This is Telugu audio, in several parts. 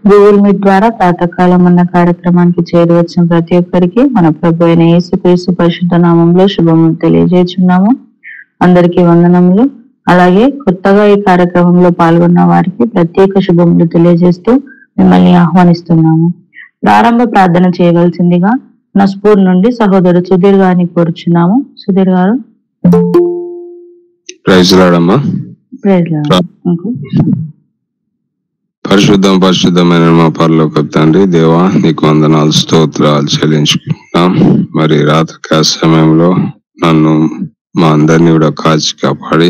గూగుల్ మీట్ ద్వారా ప్రాతకాలం అన్న కార్యక్రమానికి చేరువచ్చిన ప్రతి ఒక్కరికి మన ప్రభు అయిన యేసుక్రీస్తు పరిశుద్ధ నామంలో శుభములు తెలియజేస్తున్నాము. అందరికీ వందనములు. అలాగే కొత్తగా ఈ కార్యక్రమంలో పాల్గొన్న వారికి ప్రత్యేక శుభములు తెలియజేస్తూ మిమ్మల్ని ఆహ్వానిస్తున్నాము. ప్రారంభ ప్రార్థన చేయవలసిందిగా నస్పూర్ నుండి సహోదరు సుధీర్ గారిని కోరుచున్నాము. సుధీర్ గారు. పరిశుద్ధమైన మా పరలోక తండ్రి దేవా, నీకు వందనాలు స్తోత్రాలు చెల్లించుకుంటున్నాం. మరి రాత్రి సమయంలో నన్ను మా అందరినీ కూడా కాచి కాపాడి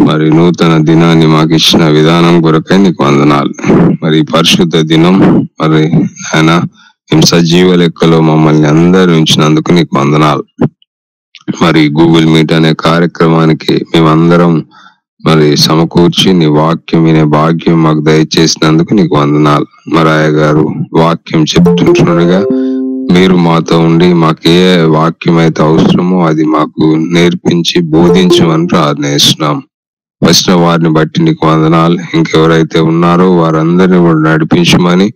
మరి నూతన దినాన్ని మాకు ఇచ్చిన విధానం కొరకై నీకు వందనాలు. మరి పరిశుద్ధ దినం మరి ఆయన సజీవ లెక్కలో మమ్మల్ని అందరూ ఉంచినందుకు నీకు వందనాలు. మరి గూగుల్ మీట్ అనే కార్యక్రమానికి మేమందరం మరి సమకూర్చి నీ వాక్యం వినే భాగ్యం మాకు దయచేసినందుకు నీకు వందనాలు. మరాయ గారు వాక్యం చెప్తుండగా మీరు మాతో ఉండి మాకు ఏ వాక్యం అయితే అవసరమో అది మాకు నేర్పించి బోధించమని ప్రార్థిస్తున్నాం. వచ్చిన వారిని బట్టి నీకు వందనాలు. ఇంకెవరైతే ఉన్నారో వారందరినీ కూడా నడిపించమని,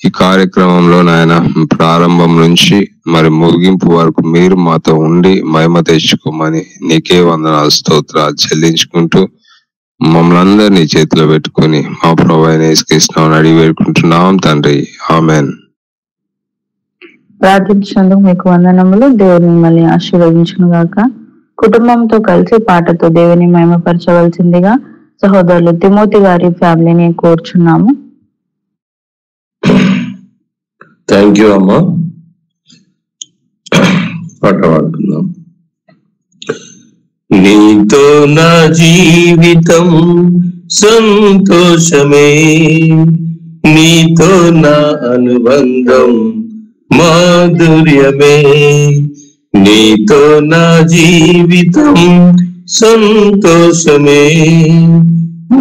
ఈ కార్యక్రమంలో నాయన ప్రారంభం నుంచి మరి ముగింపు వరకు మీరు మాతో ఉండి మహిమ తెచ్చుకోమని నీకే వందనాలు స్తోత్రాలు చెల్లించుకుంటూ మమ్మల్ని అందరినీ చేతిలో పెట్టుకుని మా ప్రభువైన అయిన యేసుక్రీస్తుని అడిగి వేడుకుంటున్నాం తండ్రి, ఆమెన్. ప్రార్థించినందుకు మీకు వందనములు. దేవుని మిమ్మల్ని ఆశీర్వదించును గాక. కుటుంబంతో కలిసి పాటతో దేవుని మహిమపరచవలసిందిగా సహోదరులు తిమోతి గారి ఫ్యామిలీని కోరుచున్నాము. థ్యాంక్ యూ అమ్మా. పాట పాడుకుందాం. నీతో నా జీవితం సంతోషమే, నీతో నా అనుబంధం మాధుర్యమే, నీతో నా జీవితం సంతోషమే,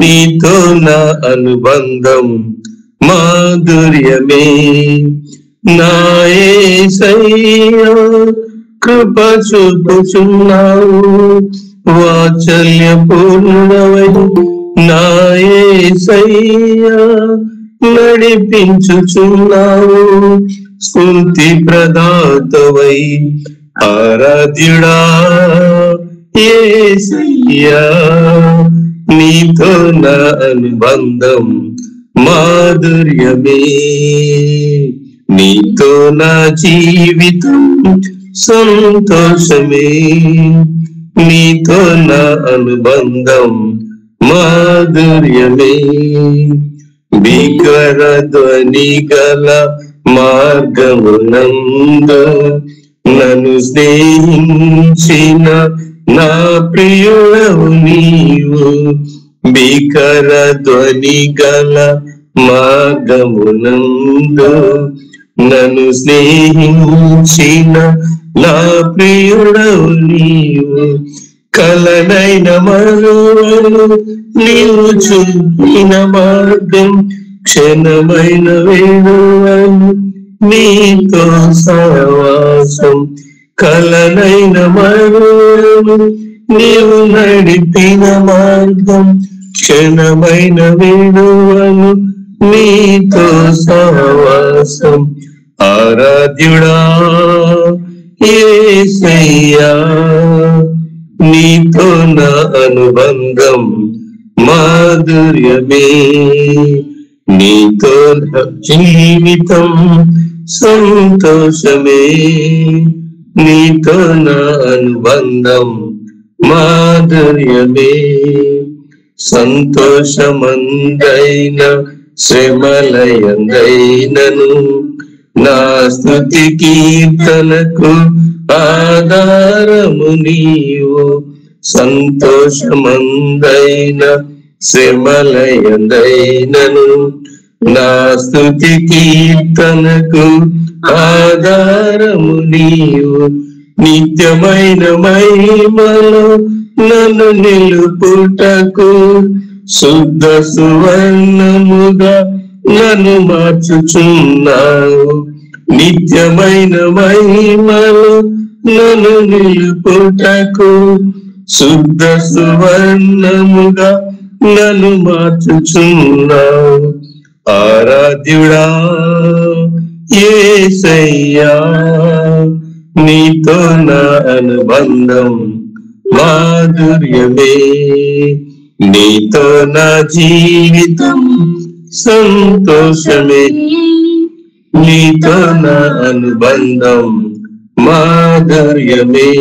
నీతో నా అనుబంధం మాధుర్యమే. నా యేసయ్యా కృప చూపుచున్నావు, వాత్సల్యపూర్ణుడవై నా యేసయ్యా నడిపించుచున్నావు, స్ఫూర్తి ప్రదాతవై ఆరాధ్యుడా యేసయ్యా. నీతో నా అనుబంధం మాధుర్యమే, నీతో నా జీవితం సంతోషమే, నీతో నా అనుబంధం మాధుర్యమే. భీకర ధ్వని గల మార్గమునందు నన్ను స్నేహించిన నా ప్రియుడవు నీవు, భీకర ధ్వని గల మార్గమునందు నన్ను స్నేహించిన నా ప్రియుడవు నీవు, కలనైన మరువను నీవు చూపిన మార్గం, క్షణమైన వేడువను నీతో సహవాసం, కలనైన మరువను నీవు నడిపిన మార్గం, క్షణమైన వేడువను నీతో సహవాసం. ఆరాధ్యుడా యేసయ్యా, నీతో నా అనుబంధం మాధుర్యమే, నీతో నా జీవితం సంతోషమే, నీతో నా అనుబంధం మాధుర్యమే. సంతోషమందైన శ్రమలయందైనను నా స్తుతి కీర్తనకు ఆధారము నీవు, సంతోషమందైన శ్రమలయందైనను నా స్తుతి కీర్తనకు ఆధారము నీవు, నిత్యమైన మహిమలో నన్ను నిలుపుటకు శుద్ధ సువర్ణముగా నన్ను మార్చుచున్నావు, నిత్యమైన మహిమలో నన్ను నిలుపుటకు శుద్ధ సువర్ణముగా నన్ను మార్చుచున్నావు. ఆరాధ్యుడా యేసయ్యా, నీతో నా అనుబంధం మాధుర్యమే, నీతో నా జీవితం సంతోషమే, నీతో నా అనుబంధం మాధుర్యమే.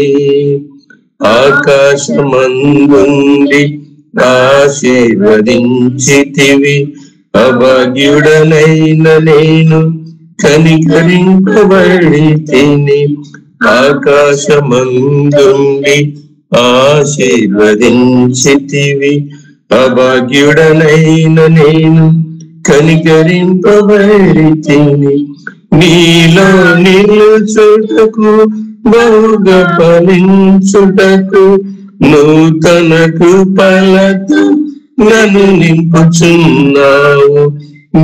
ఆకాశమందుండి ఆశీర్వదించితివి, అభాగ్యుడనైన నేను కనికరింపబడి తిని. ఆకాశమందుండి ఆశీర్వదించితివి, అభాగ్యుడనైన నేను కనికరింపబడి తిని. నీలో నిలుచుటకు బహుగా ఫలించుటకు నూతన కృపలతో నన్ను నింపుచున్నావు.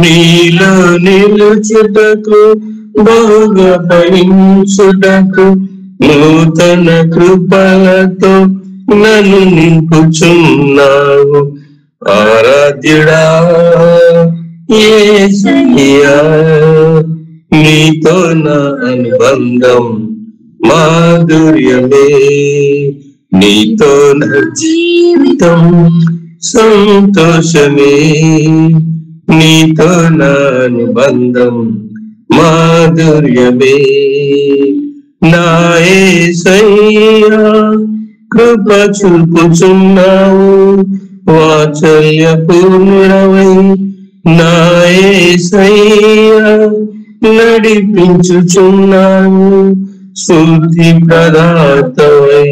నీలో నిలుచుటకు బహుగా ఫలించుటకు నూతన కృపలతో నన్ను నింపుచున్నావు. ఆరాధ్యుడా యేసయ్యా, నీతో నా అనుబంధం మాధుర్యమే, నీతో నా జీవితం సంతోషమే, నీతో నా అనుబంధం మాధుర్యమే. నా యేసయ్యా కృప చూపుచున్నావు, వాత్సల్య పూర్ణుడవై నా యేసయ్యా నడిపించుచున్నావు, స్ఫూర్తి ప్రదాతవై.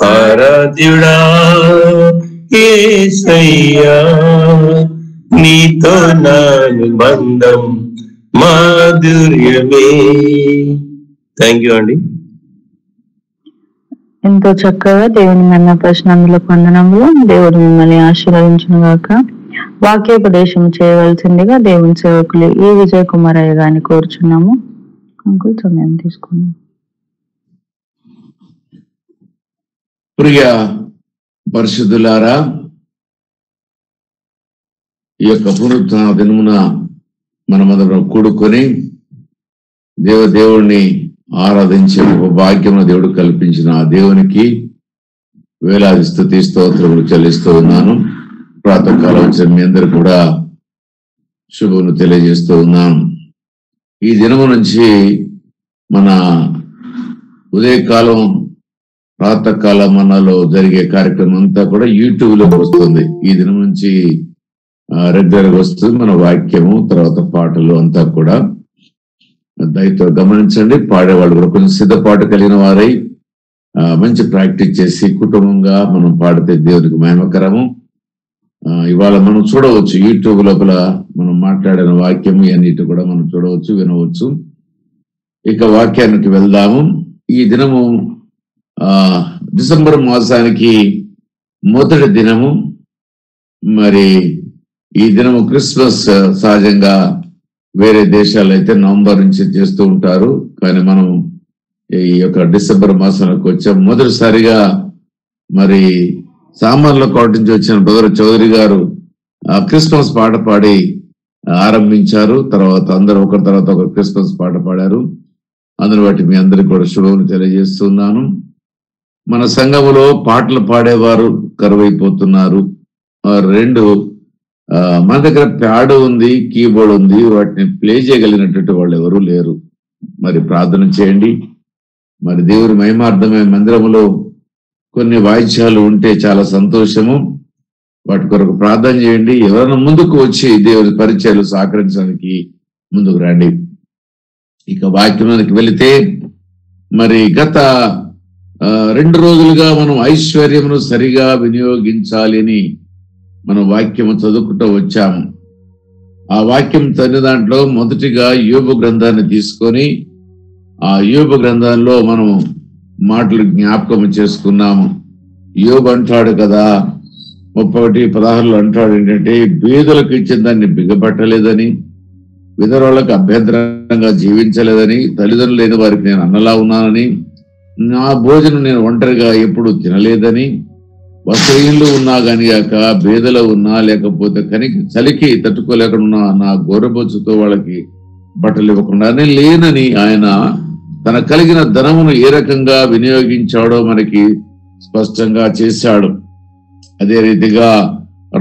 ఆరాధ్యుడా యేసయ్యా, నీతో నా అనుబంధం మాధుర్యమే. థ్యాంక్ యూ అండి. ఎంతో చక్కగా దేవుని మన్న ప్రశ్నలకు వందనములు. దేవుడు మిమ్మల్ని ఆశీర్వదించును గాక. వాక్యోపదేశం చేయవలసిందిగా దేవుని సేవకులు ఈ విజయ్ కుమార్ అయ్య గారిని కోరుచున్నాము. అంకుల్ సమయం తీసుకున్నాం. ప్రియ పరిశుద్ధులారా, ఈ యొక్క పునరుత్థాన దినమున మనమందరం కూడుకొని దేవుణ్ణి ఆరాధించే ఒక భాగ్యమును దేవుడు కల్పించిన ఆ దేవునికి వేలాది స్తుతి స్తోత్రములు చెల్లిస్తూ ఉన్నాను. ప్రాతకాలం వచ్చిన మీ అందరూ కూడా శుభమును తెలియజేస్తూ ఉన్నాను. ఈ దినము నుంచి మన ఉదయకాలం ప్రాతకాల మనలో జరిగే కార్యక్రమం అంతా కూడా యూట్యూబ్ లోకి వస్తుంది. ఈ దినం నుంచి రెగ్యులర్ గా వస్తుంది మన వాక్యము, తర్వాత పాటలు అంతా కూడా. దయతో గమనించండి. పాడేవాళ్ళు కూడా కొంచెం సిద్ధపాటు కలిగిన వారై మంచి ప్రాక్టీస్ చేసి కుటుంబంగా మనం పాడితే దేవునికి మహిమకరము. ఇవాళ మనం చూడవచ్చు యూట్యూబ్ లోపల మనం మాట్లాడిన వాక్యము అన్నిటి కూడా మనం చూడవచ్చు, వినవచ్చు. ఇక వాక్యానికి వెళ్దాము. ఈ దినము డిసెంబర్ మాసానికి మొదటి దినము. మరి ఈ దినము క్రిస్మస్ సహజంగా వేరే దేశాలు అయితే నవంబర్ నుంచి చేస్తూ ఉంటారు, కానీ మనం ఈ యొక్క డిసెంబర్ మాసంలోకి వచ్చాం. మొదటిసారిగా మరి సామాన్ల కోట నుంచి వచ్చిన బ్రదర్ చౌదరి గారు క్రిస్మస్ పాట పాడి ఆరంభించారు. తర్వాత అందరూ ఒకరి తర్వాత ఒకరు క్రిస్మస్ పాట పాడారు. అందుని బట్టి మీ అందరికీ కూడా శుభములు తెలియజేస్తున్నాను. మన సంఘములో పాటలు పాడేవారు కరువైపోతున్నారు. రెండు మన దగ్గర ప్యాడ్ ఉంది, కీబోర్డ్ ఉంది, వాటిని ప్లే చేయగలిగినటువంటి వాళ్ళు ఎవరూ లేరు. మరి ప్రార్థన చేయండి. మరి దేవుని మహిమార్థమే మందిరములో కొన్ని వాయిద్యాలు ఉంటే చాలా సంతోషము. వాటి కొరకు ప్రార్థన చేయండి. ఎవరైనా ముందుకు వచ్చి దేవుని పరిచయాలు సహకరించడానికి ముందుకు రండి. ఇక వాక్యానికి వెళితే, మరి గత 2 రోజులుగా మనం ఐశ్వర్యమును సరిగా వినియోగించాలి అని మనం వాక్యము చదువుకుంటూ వచ్చాము. ఆ వాక్యం చదివిన దాంట్లో మొదటిగా యోబు గ్రంథాన్ని తీసుకొని ఆ యోబు గ్రంథంలో మనం మాటలు జ్ఞాపకం చేసుకున్నాము. యోబు అంటాడు కదా 31:16 అంటాడు ఏంటంటే, బీదలకు ఇచ్చిన దాన్ని బిగపట్టలేదని, విధవలకు అభ్యంతరంగా జీవించలేదని, తల్లిదండ్రులు లేని వారికి నేను అన్నలా ఉన్నానని, నా భోజనం నేను ఒంటరిగా ఎప్పుడు తినలేదని, వస్త్రహీనులు ఉన్నా కానిగాక, బేదలో ఉన్నా, లేకపోతే చలికి తట్టుకోలేకుండా నా గోరబొచ్చుతో వాళ్ళకి బట్టలు ఇవ్వకుండానే లేనని ఆయన తన కలిగిన ధనమును ఏ రకంగా వినియోగించాడో మనకి స్పష్టంగా చేశాడు. అదే రీతిగా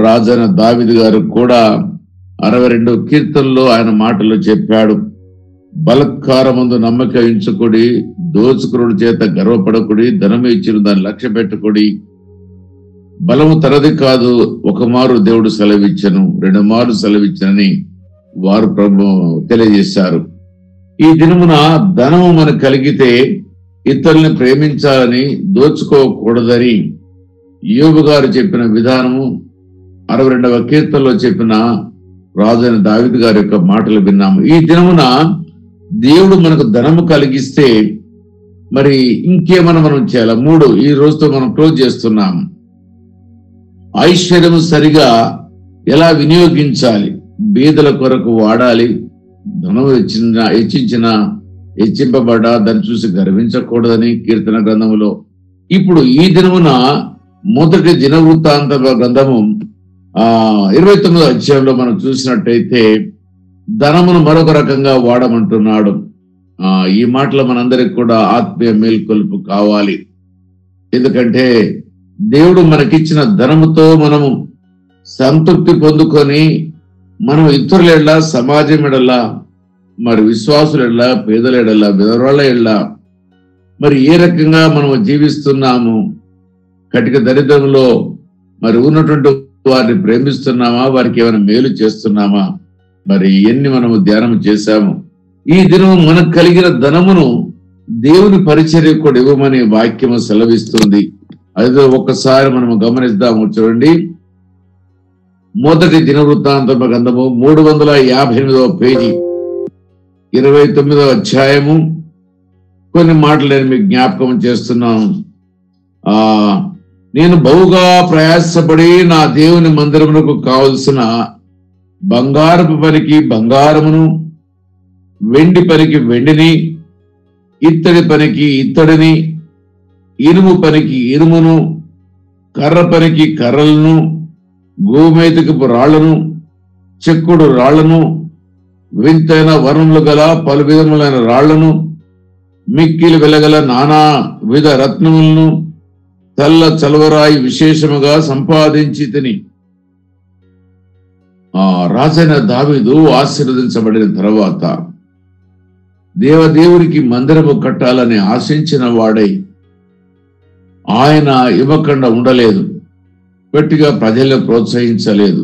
రాజైన దావీదు గారు కూడా 62వ కీర్తనలో ఆయన మాటలు చెప్పాడు. బలత్కారమందు నమ్మక ఉంచుకుడి, దోచుకురుడి చేత గర్వపడకుడి, ధనము ఇచ్చిన దాన్ని లక్ష్య పెట్టుకుడి. బలము తనది కాదు, ఒక మారు దేవుడు సెలవిచ్చను, 2 మార్లు సెలవిచ్చనని వారు తెలియజేశారు. ఈ దినమున ధనము మనకు కలిగితే ఇతరుల్ని ప్రేమించాలని, దోచుకోకూడదని యోబు గారు చెప్పిన విధానము 62వ కీర్తనలో చెప్పిన రాజైన దావీదు గారి యొక్క మాటలు విన్నాము. ఈ దినమున దేవుడు మనకు ధనము కలిగిస్తే మరి ఇంకేమన్నా మనం చేయాలి? 3 ఈ రోజుతో మనం క్లోజ్ చేస్తున్నాము. ఐశ్వర్యము సరిగా ఎలా వినియోగించాలి? బీదల కొరకు వాడాలి. ధనం హెచ్చింపబడ్డ దాన్ని చూసి గర్వించకూడదని కీర్తన గ్రంథములో. ఇప్పుడు ఈ దినమున మొదటి దినవృత్తాంత గ్రంథము 29వ అధ్యాయంలో మనం చూసినట్టయితే ధనమును మరొక రకంగా వాడమంటున్నాడు. ఈ మాటలు మనందరికి కూడా ఆత్మీయ మేల్కొల్పు కావాలి. ఎందుకంటే దేవుడు మనకిచ్చిన ధనముతో మనము సంతృప్తి పొందుకొని మనం ఇతరుల ఎడల, సమాజం ఎడల, మరి విశ్వాసుల ఎడల, పేదల ఎడల, విధవరాళ్ళ ఎడల మరి ఏ రకంగా మనము జీవిస్తున్నాము? కటిక దరిద్రంలో మరి ఉన్నటువంటి వారిని ప్రేమిస్తున్నామా? వారికి ఏమైనా మేలు చేస్తున్నామా? మరి ఎన్ని మనము ధ్యానం చేశాము. ఈ దినం మనకు కలిగిన ధనమును దేవుని పరిచర్య కూడా ఇవ్వమని వాక్యము సెలవిస్తుంది. అదే ఒక్కసారి మనము గమనిద్దాము. చూడండి, మొదటి దినవృత్తాంత గ్రంథము 358వ పేజీ 29వ అధ్యాయము. కొన్ని మాటలు నేను మీకు జ్ఞాపకం చేస్తున్నాను. నేను బహుగా ప్రయాసపడి నా దేవుని మందిరమునకు కావలసిన బంగారపు పనికి బంగారమును, వెండి పనికి వెండిని, ఇత్తడి పనికి ఇత్తడిని, ఇనుము పనికి ఇనుమును, కర్ర పనికి కర్రలను, గోమేతకపు రాళ్లను, చెక్కుడు రాళ్లను, వింతైన వర్ణములు గల పలు విధములైన రాళ్లను, మిక్కిలి వెలగల నానా విధ రత్నములను, తెల్ల చలవరాయి విశేషముగా సంపాదించి తిని. రాజైన దావీదు ఆశీర్వదించబడిన తర్వాత దేవదేవుడికి మందిరము కట్టాలని ఆశించిన వాడై ఆయన ఇవ్వకుండా ఉండలేదు. గట్టిగా ప్రజలను ప్రోత్సహించలేదు.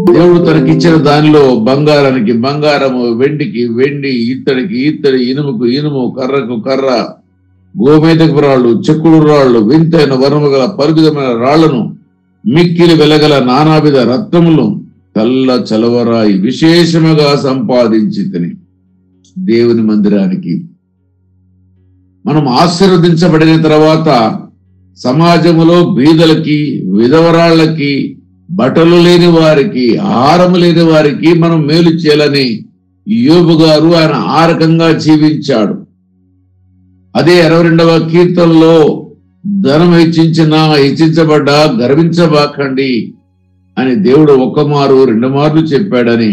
దేవుడు తనకిచ్చిన దానిలో బంగారానికి బంగారము, వెండికి వెండి, ఇత్తడికి ఇత్తడి, ఇనుముకు ఇనుము, కర్రకు కర్ర, గోమేతకపు రాళ్ళు, చెక్కుడు రాళ్ళు, వింతైన వర్ణము గల పలువిధమైన రాళ్లను, మిక్కిలి వెలగల నానావిధ రత్నములు, తెల్ల చలవరాయి విశేషముగా సంపాదించి తిని. దేవుని మందిరానికి మనం ఆశీర్వదించబడిన తర్వాత సమాజములో బీదలకి, విధవరాళ్ళకి, బట్టలు లేని వారికి, ఆహారము లేని వారికి మనం మేలు చేయాలని యోబు గారు ఆయన ఆ రకంగా జీవించాడు. అదే 62వ కీర్తనలో ధనం హెచ్చించబడ్డా గర్వించబాకండి అని దేవుడు 1 మారు 2 మార్లు చెప్పాడని,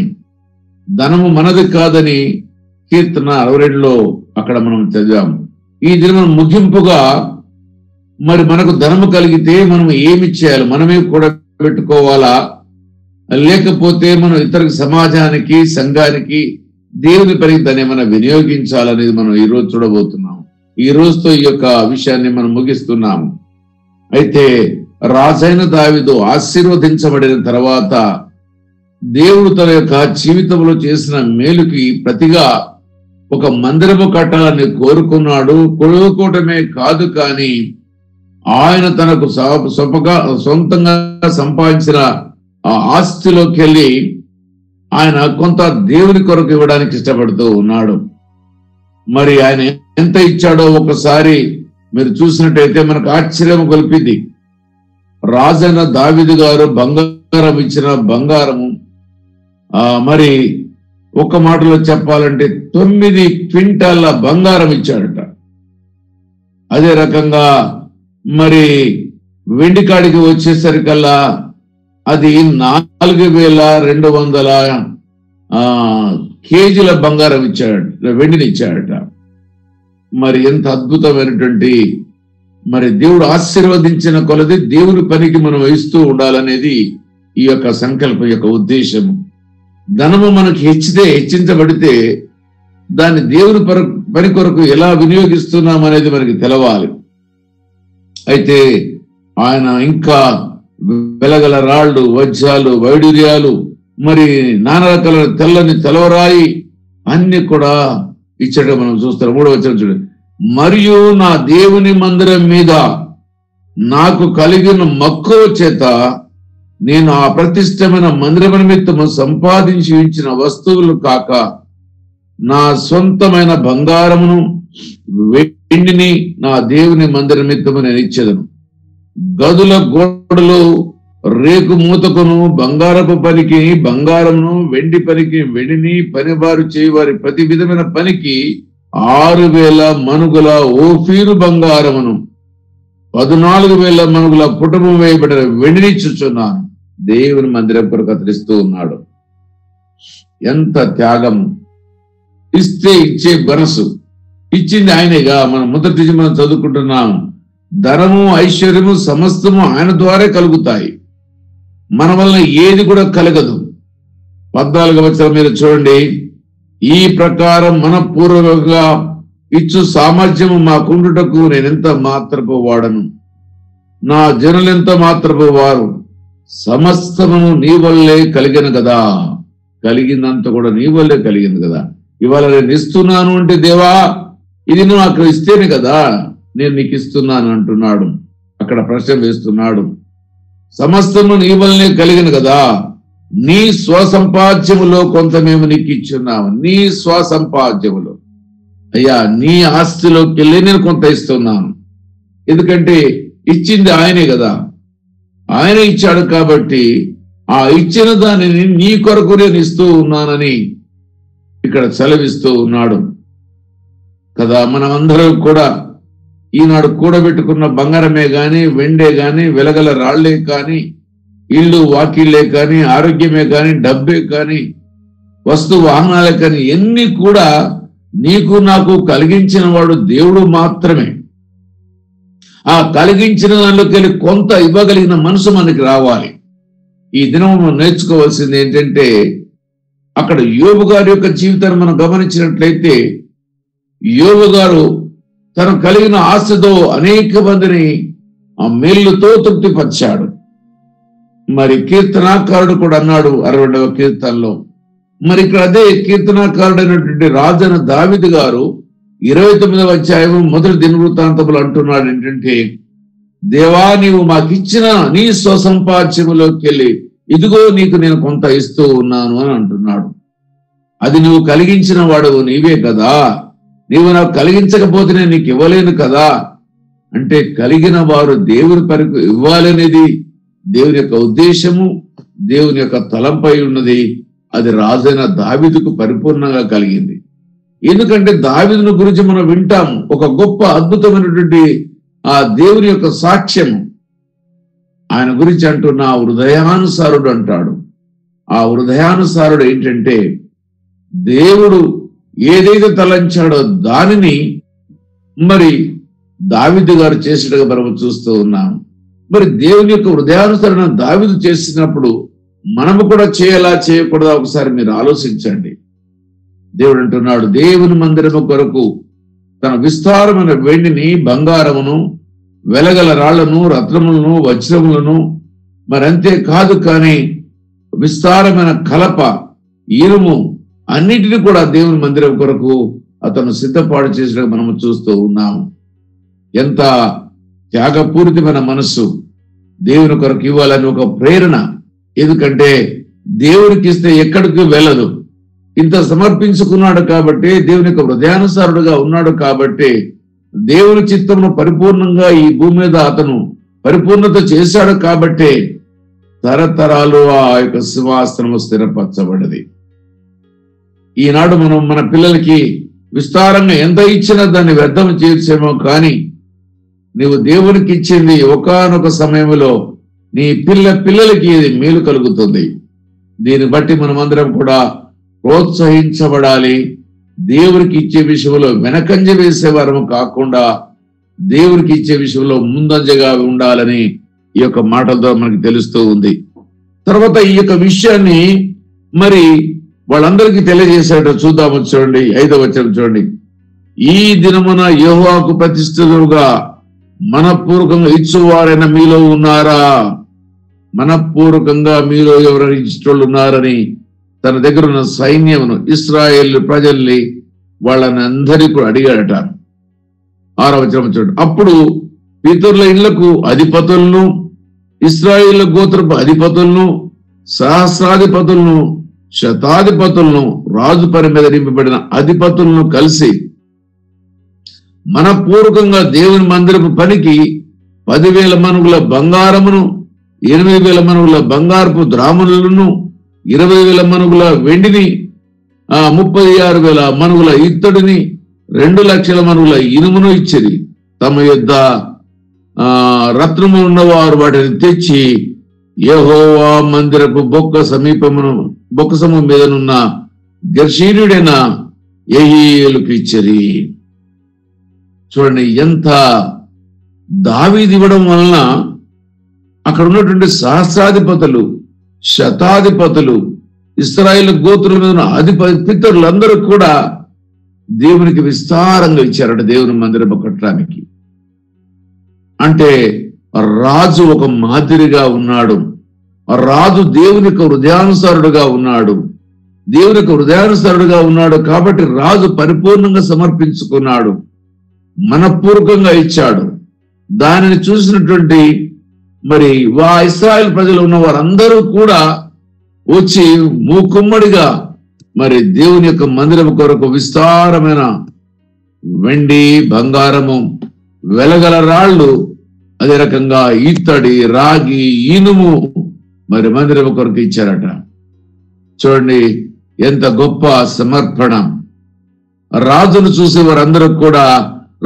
ధనము మనది కాదని కీర్తన 62లో అక్కడ మనం చదివాము. ఈ దినం ముగింపుగా మరి మనకు ధనము కలిగితే మనం ఏమి చేయాలి? మనమే కూడా పెట్టుకోవాలా, లేకపోతే మనం ఇతర సమాజానికి, సంఘానికి, దేవుని పనికి దాన్ని ఏమైనా వినియోగించాలనేది మనం ఈ రోజు చూడబోతున్నాం. ఈ రోజుతో ఈ యొక్క విషయాన్ని మనం ముగిస్తున్నాము. అయితే రాజైన దావీదు ఆశీర్వదించబడిన తర్వాత దేవుడు తన యొక్క జీవితంలో చేసిన మేలుకి ప్రతిగా ఒక మందిరము కట్టాలని కోరుకున్నాడు. కోరుకోవటమే కాదు, కానీ ఆయన తనకు సొంతంగా సంపాదించిన ఆ ఆస్తిలోకి వెళ్ళి ఆయన కొంత దేవుని కొరకు ఇవ్వడానికి ఇష్టపడుతూ ఉన్నాడు. మరి ఆయన ఎంత ఇచ్చాడో ఒకసారి మీరు చూసినట్టయితే మనకు ఆశ్చర్యం కొలిపింది. రాజైన దావీదు గారు బంగారం ఇచ్చిన బంగారము మరి ఒక మాటలో చెప్పాలంటే 9 క్వింటాల బంగారం ఇచ్చాడట. అదే రకంగా మరి వెండి కాడికి వచ్చేసరికల్లా అది 4200 కేజీల బంగారం ఇచ్చాడట, వెండిని ఇచ్చాడట. మరి ఎంత అద్భుతమైనటువంటి, మరి దేవుడు ఆశీర్వదించిన కొలది దేవుని పనికి మనం ఇస్తూ ఉండాలనేది ఈ యొక్క సంకల్పం యొక్క ఉద్దేశము. ధనము మనకి హెచ్చించబడితే దాన్ని దేవుని పని కొరకు ఎలా వినియోగిస్తున్నాం అనేది మనకి తెలవాలి. అయితే ఆయన ఇంకా వెలగల రాళ్ళు, వజ్రాలు, వైడూర్యాలు, మరి నానా రకాల తెల్లని తెలవరాయి అన్ని కూడా ఇచ్చట మనం చూస్తాం. 3వ వచనం చూడండి. మరియు నా దేవుని మందిరం మీద నాకు కలిగిన మక్కువ చేత నేను ఆ ప్రతిష్టమైన మందిరం నిమిత్తము సంపాదించి ఇచ్చిన వస్తువులు కాక నా సొంతమైన బంగారమును వెండిని నా దేవుని మందిర నిమిత్తము నేను ఇచ్చేదను. గదుల గోడలు రేకు మూతకును, బంగారపు పనికి బంగారమును, వెండి పనికి వెండిని, పనివారు చేయవారి ప్రతి విధమైన పనికి 6000 మనుగుల ఓఫీరు బంగారమును, 14,000 మనుగుల పుటము వేయబడిన వెండిని ఇచ్చుచున్నాను. దేవుని మందిరం కొరకు అతడిస్తూ ఉన్నాడు. ఎంత త్యాగము! ఇస్తే ఇచ్చే మనసు ఇచ్చింది ఆయనేగా. మనం మొదటి మనం చదువుకుంటున్నాం. ధనము, ఐశ్వర్యము సమస్తము ఆయన ద్వారే కలుగుతాయి, మన వలన ఏది కూడా కలగదు. 14వ వచనం మీరు చూడండి. ఈ ప్రకారం మనపూర్వకంగా ఇచ్చు సామర్థ్యము మాకుండుటకు నేనెంత మాత్రపు వాడను, నా జనులెంత మాత్రపు వారు, సమస్తమును నీ వల్లే కలిగిన కదా. కలిగిందంత కూడా నీ వల్లే కలిగింది కదా. ఇవాళ నేను ఇస్తున్నాను అంటే, దేవా ఇది నువ్వు అక్కడ ఇస్తేనే కదా నేను నీకు ఇస్తున్నాను అంటున్నాడు. అక్కడ ప్రశ్న వేస్తున్నాడు. సమస్తము నీ వల్లనే కలిగిన కదా, నీ స్వసంపాద్యములో కొంత మేము నీకు ఇచ్చున్నాము. నీ స్వసంపాద్యములో, అయ్యా నీ ఆస్తిలోకి వెళ్ళి నేను కొంత ఇస్తున్నాను. ఎందుకంటే ఇచ్చింది ఆయనే కదా, ఆయనే ఇచ్చాడు కాబట్టి ఆ ఇచ్చిన దానిని నీ కొరకు నేను ఇస్తూ ఉన్నానని ఇక్కడ సెలవిస్తూ ఉన్నాడు కదా. మనమందరం కూడా ఈనాడు కూడబెట్టుకున్న బంగారమే గాని, వెండే గాని, వెలగల రాళ్లే కాని, ఇళ్ళు వాకిళ్లే కాని, ఆరోగ్యమే కాని, డబ్బే కాని, వస్తు వాహనాలే కాని, ఎన్ని కూడా నీకు నాకు కలిగించిన వాడు దేవుడు మాత్రమే. ఆ కలిగించిన దానిలోకి వెళ్ళి కొంత ఇవ్వగలిగిన మనసు మనకి రావాలి. ఈ దినం మనం నేర్చుకోవాల్సింది ఏంటంటే, అక్కడ యోబు గారి యొక్క జీవితాన్ని మనం గమనించినట్లయితే, యోబు గారు తను కలిగిన ఆశతో అనేక మందిని ఆ మేలుతో తృప్తిపరిచాడు. మరి కీర్తనాకారుడు కూడా అన్నాడు 62వ కీర్తనలో. మరి ఇక్కడ అదే కీర్తనాకారుడైనటువంటి రాజైన దావీదు గారు 29వ అధ్యాయం మొదటి దినవృత్తాంతములు అంటున్నాడు ఏంటంటే, దేవా నీవు మాకిచ్చిన నీ స్వసంపాద్యములోకి వెళ్ళి ఇదిగో నీకు నేను కొంత ఇస్తూ ఉన్నాను అని అంటున్నాడు. అది నువ్వు కలిగించిన వాడు నీవే కదా, నీవు నాకు కలిగించకపోతే నేను నీకు ఇవ్వలేను కదా. అంటే కలిగిన వారు దేవుని పరకు ఇవ్వాలనేది దేవుని యొక్క ఉద్దేశము, దేవుని యొక్క తలంపై ఉన్నది. అది రాజైన దావీదుకు పరిపూర్ణంగా కలిగింది. ఎందుకంటే దావీదును గురించి మనం వింటాము, ఒక గొప్ప అద్భుతమైనటువంటి ఆ దేవుని యొక్క సాక్ష్యము. ఆయన గురించి అంటున్న ఆ హృదయానుసారుడు అంటాడు. ఆ హృదయానుసారుడు ఏంటంటే, దేవుడు ఏదైతే తలంచాడో దానిని మరి దావీదు గారు చేసినట్టుగా మనం చూస్తూ ఉన్నాం. మరి దేవుని యొక్క హృదయానుసరణ దావీదు చేసినప్పుడు మనము కూడా చేయాలా చేయకూడదా ఒకసారి మీరు ఆలోచించండి. దేవుడు అంటున్నాడు, దేవుని మందిరము కొరకు తన విస్తారమైన వెండిని, బంగారమును, వెలగల రాళ్లను, రత్నములను, వజ్రములను, మరి అంతే కాదు కానీ విస్తారమైన కలప, ఇనుము అన్నిటిని కూడా దేవుని మందిరం కొరకు అతను సిద్ధపాటు చేసినట్టు మనము చూస్తూ ఉన్నాము. ఎంత త్యాగపూరితమైన మనస్సు! దేవుని కొరకు ఇవ్వాలని ఒక ప్రేరణ. ఎందుకంటే దేవునికి ఇస్తే ఎక్కడికి వెళ్ళదు. ఇంత సమర్పించుకున్నాడు కాబట్టి, దేవుని యొక్క హృదయానుసారుడుగా ఉన్నాడు కాబట్టి, దేవుని చిత్తమును పరిపూర్ణంగా ఈ భూమి మీద అతను పరిపూర్ణత చేశాడు కాబట్టి తరతరాలు ఆ యొక్క సింహాసనము స్థిరపరచబడింది. ఈనాడు మనం మన పిల్లలకి విస్తారంగా ఎంత ఇచ్చినా దాన్ని వ్యర్థం చేసేమో కానీ నీవు దేవునికి ఇచ్చింది ఒకానొక సమయంలో నీ పిల్లలకి ఇది మేలు కలుగుతుంది. దీన్ని బట్టి మనమందరం కూడా ప్రోత్సహించబడాలి. దేవునికి ఇచ్చే విషయంలో వెనకంజ వేసేవారము కాకుండా దేవునికి ఇచ్చే విషయంలో ముందంజగా ఉండాలని ఈ యొక్క మాటలతో మనకు తెలుస్తూ ఉంది. తర్వాత ఈ యొక్క విషయాన్ని మరి వాళ్ళందరికీ తెలియజేశాడు. చూద్దాము, చూడండి 5వ వచనం చూడండి. ఈ దినమున యెహోవాకు ప్రతిష్ఠితులుగా మనపూర్వకంగా ఇచ్చువారైన మీలో ఉన్నారా? మనపూర్వకంగా మీలో ఎవరైనా ఇచ్చేటోళ్ళు ఉన్నారని తన దగ్గర ఉన్న సైన్యమును ఇశ్రాయేల్ ప్రజల్ని వాళ్ళని అందరికీ కూడా అడిగాడట. 6వ వచనం చూడండి. అప్పుడు పితరుల ఇళ్లకు అధిపతులను, ఇశ్రాయేల్ గోత్రపు అధిపతులను, సహస్రాధిపతులను, శతాధిపతులను, రాజు పని మీద నింపబడిన అధిపతులను కలిసి మనపూర్వకంగా దేవుని మందిరపు పనికి 10,000 మనుగుల బంగారమును, 8,000 మనుగుల బంగారపు ద్రాములను, 20,000 మనుగుల వెండిని, 36,000 మనుగుల ఇత్తడిని, 2,00,000 మనుగుల ఇనుమును ఇచ్చిరి. తమ యొద్ద రత్నము ఉన్నవారు వాటిని తెచ్చి యెహోవా మందిరపు బొక్కసము మీదనున్న గెర్షీనుడైన యెహీయేలుకు ఇచ్చిరి. చూడండి, ఎంత దావీదు ఇవ్వడం వలన అక్కడ ఉన్నటువంటి సహస్రాధిపతులు, శతాధిపతులు, ఇశ్రాయేలు గోత్రుల మీద పితరులందరూ కూడా దేవునికి విస్తారంగా ఇచ్చారట దేవుని మందిరం కట్టడానికి. అంటే రాజు ఒక మాదిరిగా ఉన్నాడు. రాజు దేవుని యొక్క హృదయానుసారుడుగా ఉన్నాడు. దేవుని యొక్క హృదయానుసారుడుగా ఉన్నాడు కాబట్టి రాజు పరిపూర్ణంగా సమర్పించుకున్నాడు, మనపూర్వకంగా ఇచ్చాడు. దానిని చూసినటువంటి మరి ఇశ్రాయేల్ ప్రజలు ఉన్న వారందరూ కూడా వచ్చి మూకుమ్మడిగా మరి దేవుని యొక్క మందిరం కొరకు విస్తారమైన వెండి, బంగారము, వెలగల రాళ్ళు, అదే రకంగా ఇత్తడి, రాగి, ఇనుము మరి మందిరం కొరకు ఇచ్చారట. చూడండి ఎంత గొప్ప సమర్పణ. రాజును చూసి వారందరూ కూడా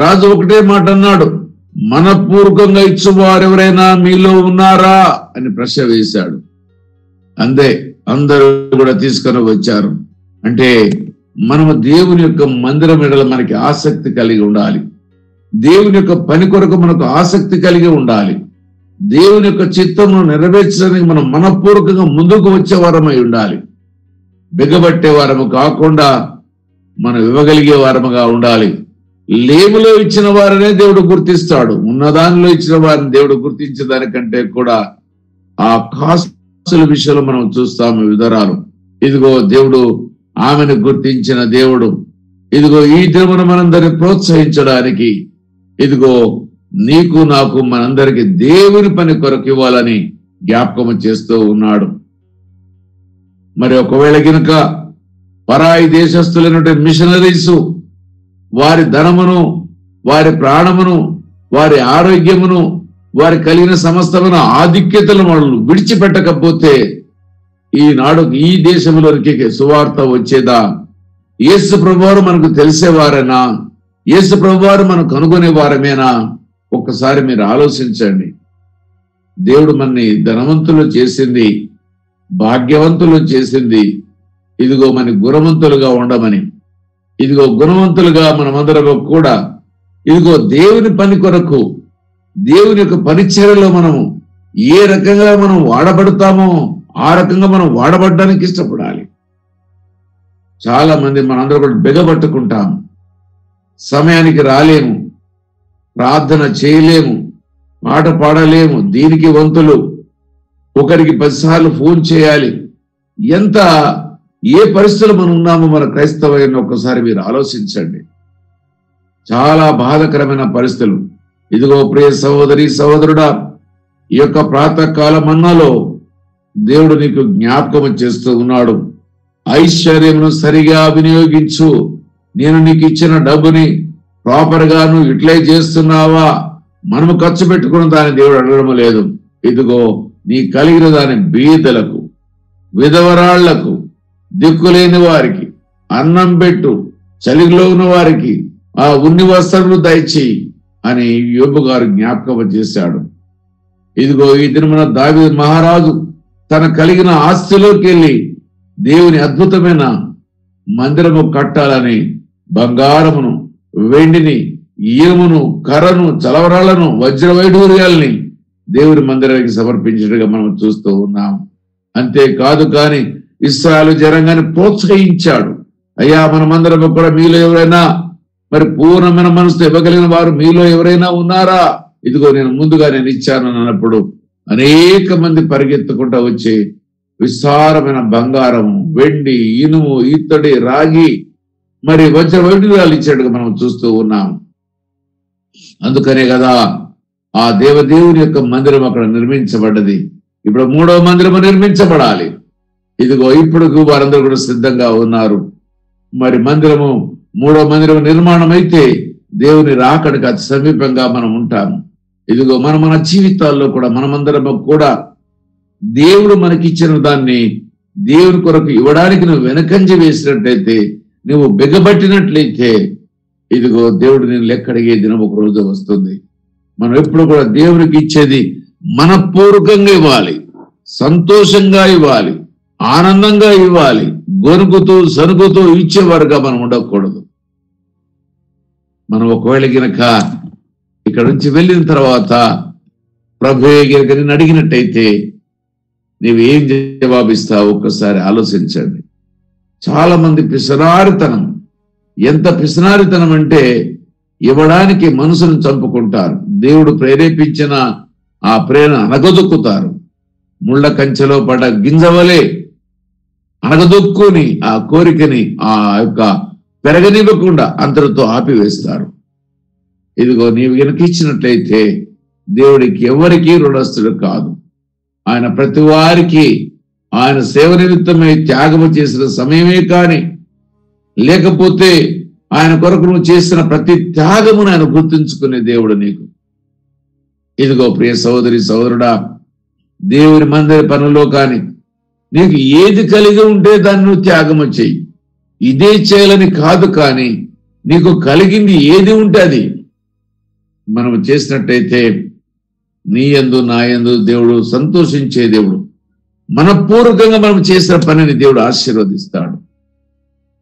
రాజు ఒకటే మాట అన్నాడు, మనపూర్వకంగా ఇచ్చువారు ఎవరైనా మీలో ఉన్నారా అని ప్రశ్న వేశాడు. అంతే, అందరూ కూడా తీసుకొని వచ్చారు. అంటే మనము దేవుని యొక్క మందిరం ఎడల మనకి ఆసక్తి కలిగి ఉండాలి. దేవుని యొక్క పని కొరకు మనకు ఆసక్తి కలిగి ఉండాలి. దేవుని యొక్క చిత్తమును నెరవేర్చడానికి మనం మనపూర్వకంగా ముందుకు వచ్చే వారమై ఉండాలి. బిగబట్టే వారము కాకుండా మనం ఇవ్వగలిగే వారముగా ఉండాలి. లేములో ఇచ్చిన వారనే దేవుడు గుర్తిస్తాడు. ఉన్నదానిలో ఇచ్చిన వారిని దేవుడు గుర్తించే దానికంటే కూడా ఆ కాసుల విషయంలో మనం చూస్తాము వివరాలు. ఇదిగో దేవుడు ఆమెను గుర్తించిన దేవుడు. ఇదిగో ఈ దినమున మనందరిని ప్రోత్సహించడానికి ఇదిగో నీకు నాకు మనందరికి దేవుని పని కొరకు ఇవ్వాలని జ్ఞాపకం చేస్తూ ఉన్నాడు. మరి ఒకవేళ గినక పరాయి దేశస్తులైనటువంటి మిషనరీస్ వారి ధనమును, వారి ప్రాణమును, వారి ఆరోగ్యమును, వారి కలిగిన సమస్తమైన ఆధిక్యతలను వాళ్ళు విడిచిపెట్టకపోతే ఈనాడు ఈ దేశంలోనికి సువార్త వచ్చేదా? యేసు ప్రభువారు మనకు తెలిసేవారేనా? యేసు ప్రభువారు మనం కనుగొనే వారమేనా? ఒక్కసారి మీరు ఆలోచించండి. దేవుడు మనని ధనవంతులు చేసింది, భాగ్యవంతులు చేసింది ఇదిగో మన గుణవంతులుగా ఉండమని. ఇదిగో గుణవంతులుగా మనమందరం కూడా ఇదిగో దేవుని పని కొరకు, దేవుని యొక్క పరిచర్యలో మనము ఏ రకంగా మనం వాడబడతామో ఆ రకంగా మనం వాడబడడానికి ఇష్టపడాలి. చాలా మంది మనందరూ కూడా బిగబట్టుకుంటాం, సమయానికి రాలేము, ప్రార్థన చేయలేము, పాట పాడలేము, దీనికి వంతులు, ఒకరికి 10 సార్లు ఫోన్ చేయాలి. ఎంత ఏ పరిస్థితులు మనం ఉన్నామో మన క్రైస్తవైన ఒక్కసారి మీరు ఆలోచించండి. చాలా బాధాకరమైన పరిస్థితులు. ఇదిగో ప్రియ సహోదరి సహోదరుడా, ఈ యొక్క ప్రాతకాల మన్నాలో దేవుడు నీకు జ్ఞాపకం చేస్తూ ఉన్నాడు. ఐశ్వర్యమును సరిగా వినియోగించు. నేను నీకు ఇచ్చిన డబ్బుని ప్రాపర్ గా నువ్వు యూటిలైజ్ చేస్తున్నావా? మనము ఖర్చు పెట్టుకున్న దాన్ని దేవుడు అడగడం లేదు. ఇదిగో నీ కలిగిన దాని బీదలకు, విధవరాళ్లకు, దిక్కులేని వారికి అన్నం పెట్టు. చలిలో ఉన్న వారికి ఆ ఉన్ని వస్త్రములు దయచేయి. అని యోబు గారు జ్ఞాపకం చేశాడు. ఇదిగో ఈ దినమున దావీదు మహారాజు తన కలిగిన ఆస్తిలోకి వెళ్ళి దేవుని అద్భుతమైన మందిరము కట్టాలని బంగారమును, వెండిని, ఈయమును, కర్రను, చలవరాలను, వజ్ర వైఢూర్యాలని దేవుని మందిరానికి సమర్పించినట్టుగా మనం చూస్తూ ఉన్నాం. అంతేకాదు కానీ ఇశ్రాయేలు జనాంగాన్ని ప్రోత్సహించాడు. అయ్యా, మన మందిరము కూడా మీలో ఎవరైనా మరి పూర్ణమైన మనసుతో ఇవ్వగలిగిన వారు మీలో ఎవరైనా ఉన్నారా? ఇదిగో నేను ముందుగా నేను ఇచ్చాను అన్నప్పుడు అనేక మంది పరిగెత్తుకుంటూ వచ్చి విస్తారమైన బంగారం, వెండి, ఇనుము, ఇత్తడి, రాగి, మరి వజ్ర వైఢూర్యాలు ఇచ్చాడుగా మనం చూస్తూ ఉన్నాం. అందుకనే కదా ఆ దేవదేవుని యొక్క మందిరం అక్కడ నిర్మించబడ్డది. ఇప్పుడు 3వ మందిరము నిర్మించబడాలి. ఇదిగో ఇప్పుడు వారందరూ కూడా సిద్ధంగా ఉన్నారు. మరి మందిరము 3వ మందిరము నిర్మాణం అయితే దేవుని రాకడికి అతి సమీపంగా మనం ఉంటాము. ఇదిగో మన జీవితాల్లో కూడా మనమందరము కూడా దేవుడు మనకిచ్చిన దాన్ని దేవుని కొరకు ఇవ్వడానికి నువ్వు వెనకంజ వేసినట్లయితే, నువ్వు బిగబట్టినట్లయితే, ఇదిగో దేవుడు నేను లెక్కడిగే దినం ఒక రోజు వస్తుంది. మనం ఎప్పుడు కూడా దేవునికి ఇచ్చేది మనపూర్వకంగా ఇవ్వాలి, సంతోషంగా ఇవ్వాలి, ఆనందంగా ఇవ్వాలి. గొనుగుతూ సనుగుతూ ఇచ్చేవారుగా మనం ఉండకూడదు. మనం ఒకవేళ గినక ఇక్కడ నుంచి వెళ్ళిన తర్వాత ప్రభువే గినక నిన్ను అడిగినట్టయితే నీవు ఏం జవాబిస్తావు? ఒక్కసారి ఆలోచించండి. చాలా మంది పిసనారితనం, ఎంత పిసనారితనం అంటే ఇవ్వడానికి మనసును చంపుకుంటారు. దేవుడు ప్రేరేపించిన ఆ ప్రేరణ అనగదొక్కుతారు. ముళ్ళ కంచెలో పడ్డ గింజవలే అనగదొక్కుని ఆ కోరికని ఆ యొక్క పెరగనివ్వకుండా అంతటితో ఆపివేస్తారు. ఇదిగో నీవు గనుక ఇచ్చినట్లయితే దేవుడికి ఎవరికి రుణస్థుడు కాదు. ఆయన ప్రతి వారికి ఆయన సేవ నిమిత్తమై త్యాగము చేసిన సమయమే కాని, లేకపోతే ఆయన కొరకు నువ్వు చేసిన ప్రతి త్యాగమును ఆయన గుర్తుంచుకునే దేవుడు నీకు. ఇదిగో ప్రియ సహోదరి సహోదరుడా, దేవుని మందిర పనుల్లో కానీ నీకు ఏది కలిగి ఉంటే దాన్ని నువ్వు త్యాగము చెయ్యి. ఇదే చేయాలని కాదు, కానీ నీకు కలిగింది ఏది ఉంటే అది మనం చేసినట్టయితే నీ యందు నా యందు దేవుడు సంతోషించే దేవుడు. మనపూర్వకంగా మనం చేసిన పనిని దేవుడు ఆశీర్వదిస్తాడు.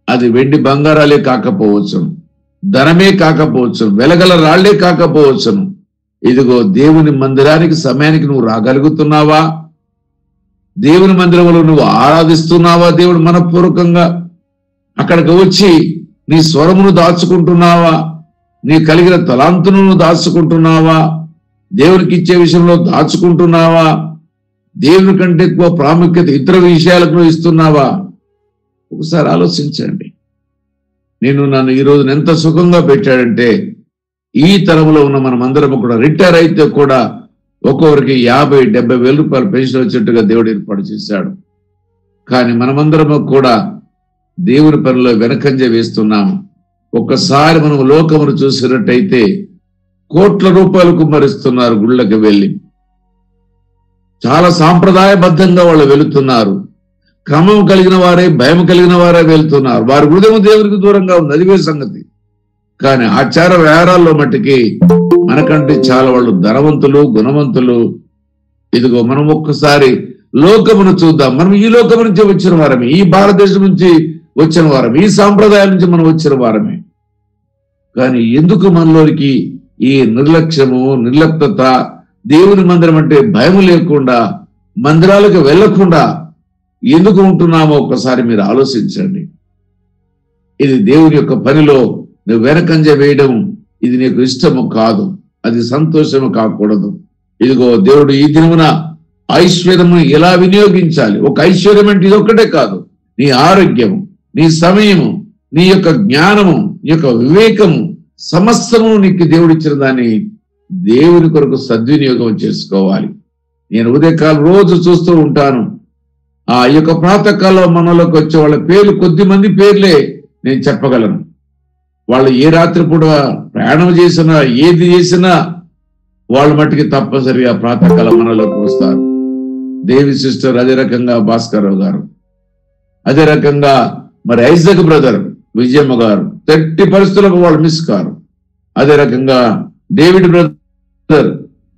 అది వెండి బంగారాలే కాకపోవచ్చును, ధనమే కాకపోవచ్చును, వెలగల రాళ్లే కాకపోవచ్చును. ఇదిగో దేవుని మందిరానికి సమయానికి నువ్వు రాగలుగుతున్నావా? దేవుని మందిరంలో నువ్వు ఆరాధిస్తున్నావా? దేవుడు మనపూర్వకంగా అక్కడికి వచ్చి నీ స్వరమును దాచుకుంటున్నావా? నీ కలిగిన తలాంతును దాచుకుంటున్నావా? దేవునికి ఇచ్చే విషయంలో దాచుకుంటున్నావా? దేవుని కంటే ఎక్కువ ప్రాముఖ్యత ఇతర విషయాలకు నువ్వు ఇస్తున్నావా? ఒకసారి ఆలోచించండి. నన్ను ఈ రోజున ఎంత సుఖంగా పెట్టాడంటే, ఈ తరంలో ఉన్న మనమందరం కూడా రిటైర్ అయితే కూడా ఒక్కొక్కరికి 50-70 వేల రూపాయలు పెన్షన్ వచ్చేట్టుగా దేవుడు ఏర్పాటు చేశాడు. కానీ మనమందరము కూడా దేవుని పనిలో వెనకంజ వేస్తున్నాము. ఒక్కసారి మనం లోకమును చూసినట్టయితే కోట్ల రూపాయలు కుమ్మరిస్తున్నారు. గుళ్ళకి వెళ్ళి చాలా సాంప్రదాయబద్ధంగా వాళ్ళు వెళుతున్నారు. క్రమం కలిగిన వారే, భయం కలిగిన వారే వెళ్తున్నారు. వారి హృదయం దేవునికి దూరంగా ఉంది, అది వేరే సంగతి. కానీ ఆచార వ్యవహారాల్లో మట్టికి మనకంటే చాలా వాళ్ళు ధనవంతులు, గుణవంతులు. ఇదిగో మనం ఒక్కసారి లోకమును చూద్దాం. మనం ఈ లోకం నుంచి వచ్చిన వారమే, ఈ భారతదేశం నుంచి వచ్చిన వారమే, ఈ సాంప్రదాయాల నుంచి మనం వచ్చిన వారమే. కానీ ఎందుకు మనలోనికి ఈ నిర్లక్ష్యము, నిర్లిప్తత, దేవుని మందిరం అంటే భయం లేకుండా, మందిరాలకు వెళ్లకుండా ఎందుకు ఉంటున్నామో ఒక్కసారి మీరు ఆలోచించండి. ఇది దేవుని యొక్క పనిలో నువ్వు వెనకంజ వేయడం ఇది నీకు ఇష్టము కాదు, అది సంతోషము కాకూడదు. ఇదిగో దేవుడు ఈ దినమున ఐశ్వర్యము ఎలా వినియోగించాలి. ఒక ఐశ్వర్యం అంటే ఇది ఒక్కటే కాదు, నీ ఆరోగ్యము, నీ సమయము, నీ యొక్క జ్ఞానము, నీ యొక్క వివేకము, సమస్తము నీకు దేవుడు ఇచ్చిన దాన్ని దేవుని కొరకు సద్వినియోగం చేసుకోవాలి. నేను ఉదయకాలం రోజు చూస్తూ ఉంటాను. ఆ యొక్క ప్రాతకాలం మనలోకి వచ్చే వాళ్ళ పేర్లు, కొద్ది మంది పేర్లే నేను చెప్పగలను. వాళ్ళు ఏ రాత్రి పూట ప్రయాణం చేసినా, ఏది చేసినా వాళ్ళ మట్టికి తప్పనిసరిగా ప్రాతకాలం మనలోకి వస్తారు. దేవి సిస్టర్, అదే రకంగా భాస్కరరావు గారు, అదే రకంగా మరి ఐజక్ బ్రదర్ విజయమ్మ గారు, 30 పరిస్థితులకు వాళ్ళు మిస్ కారు. అదే రకంగా డేవిడ్ బ్రదర్,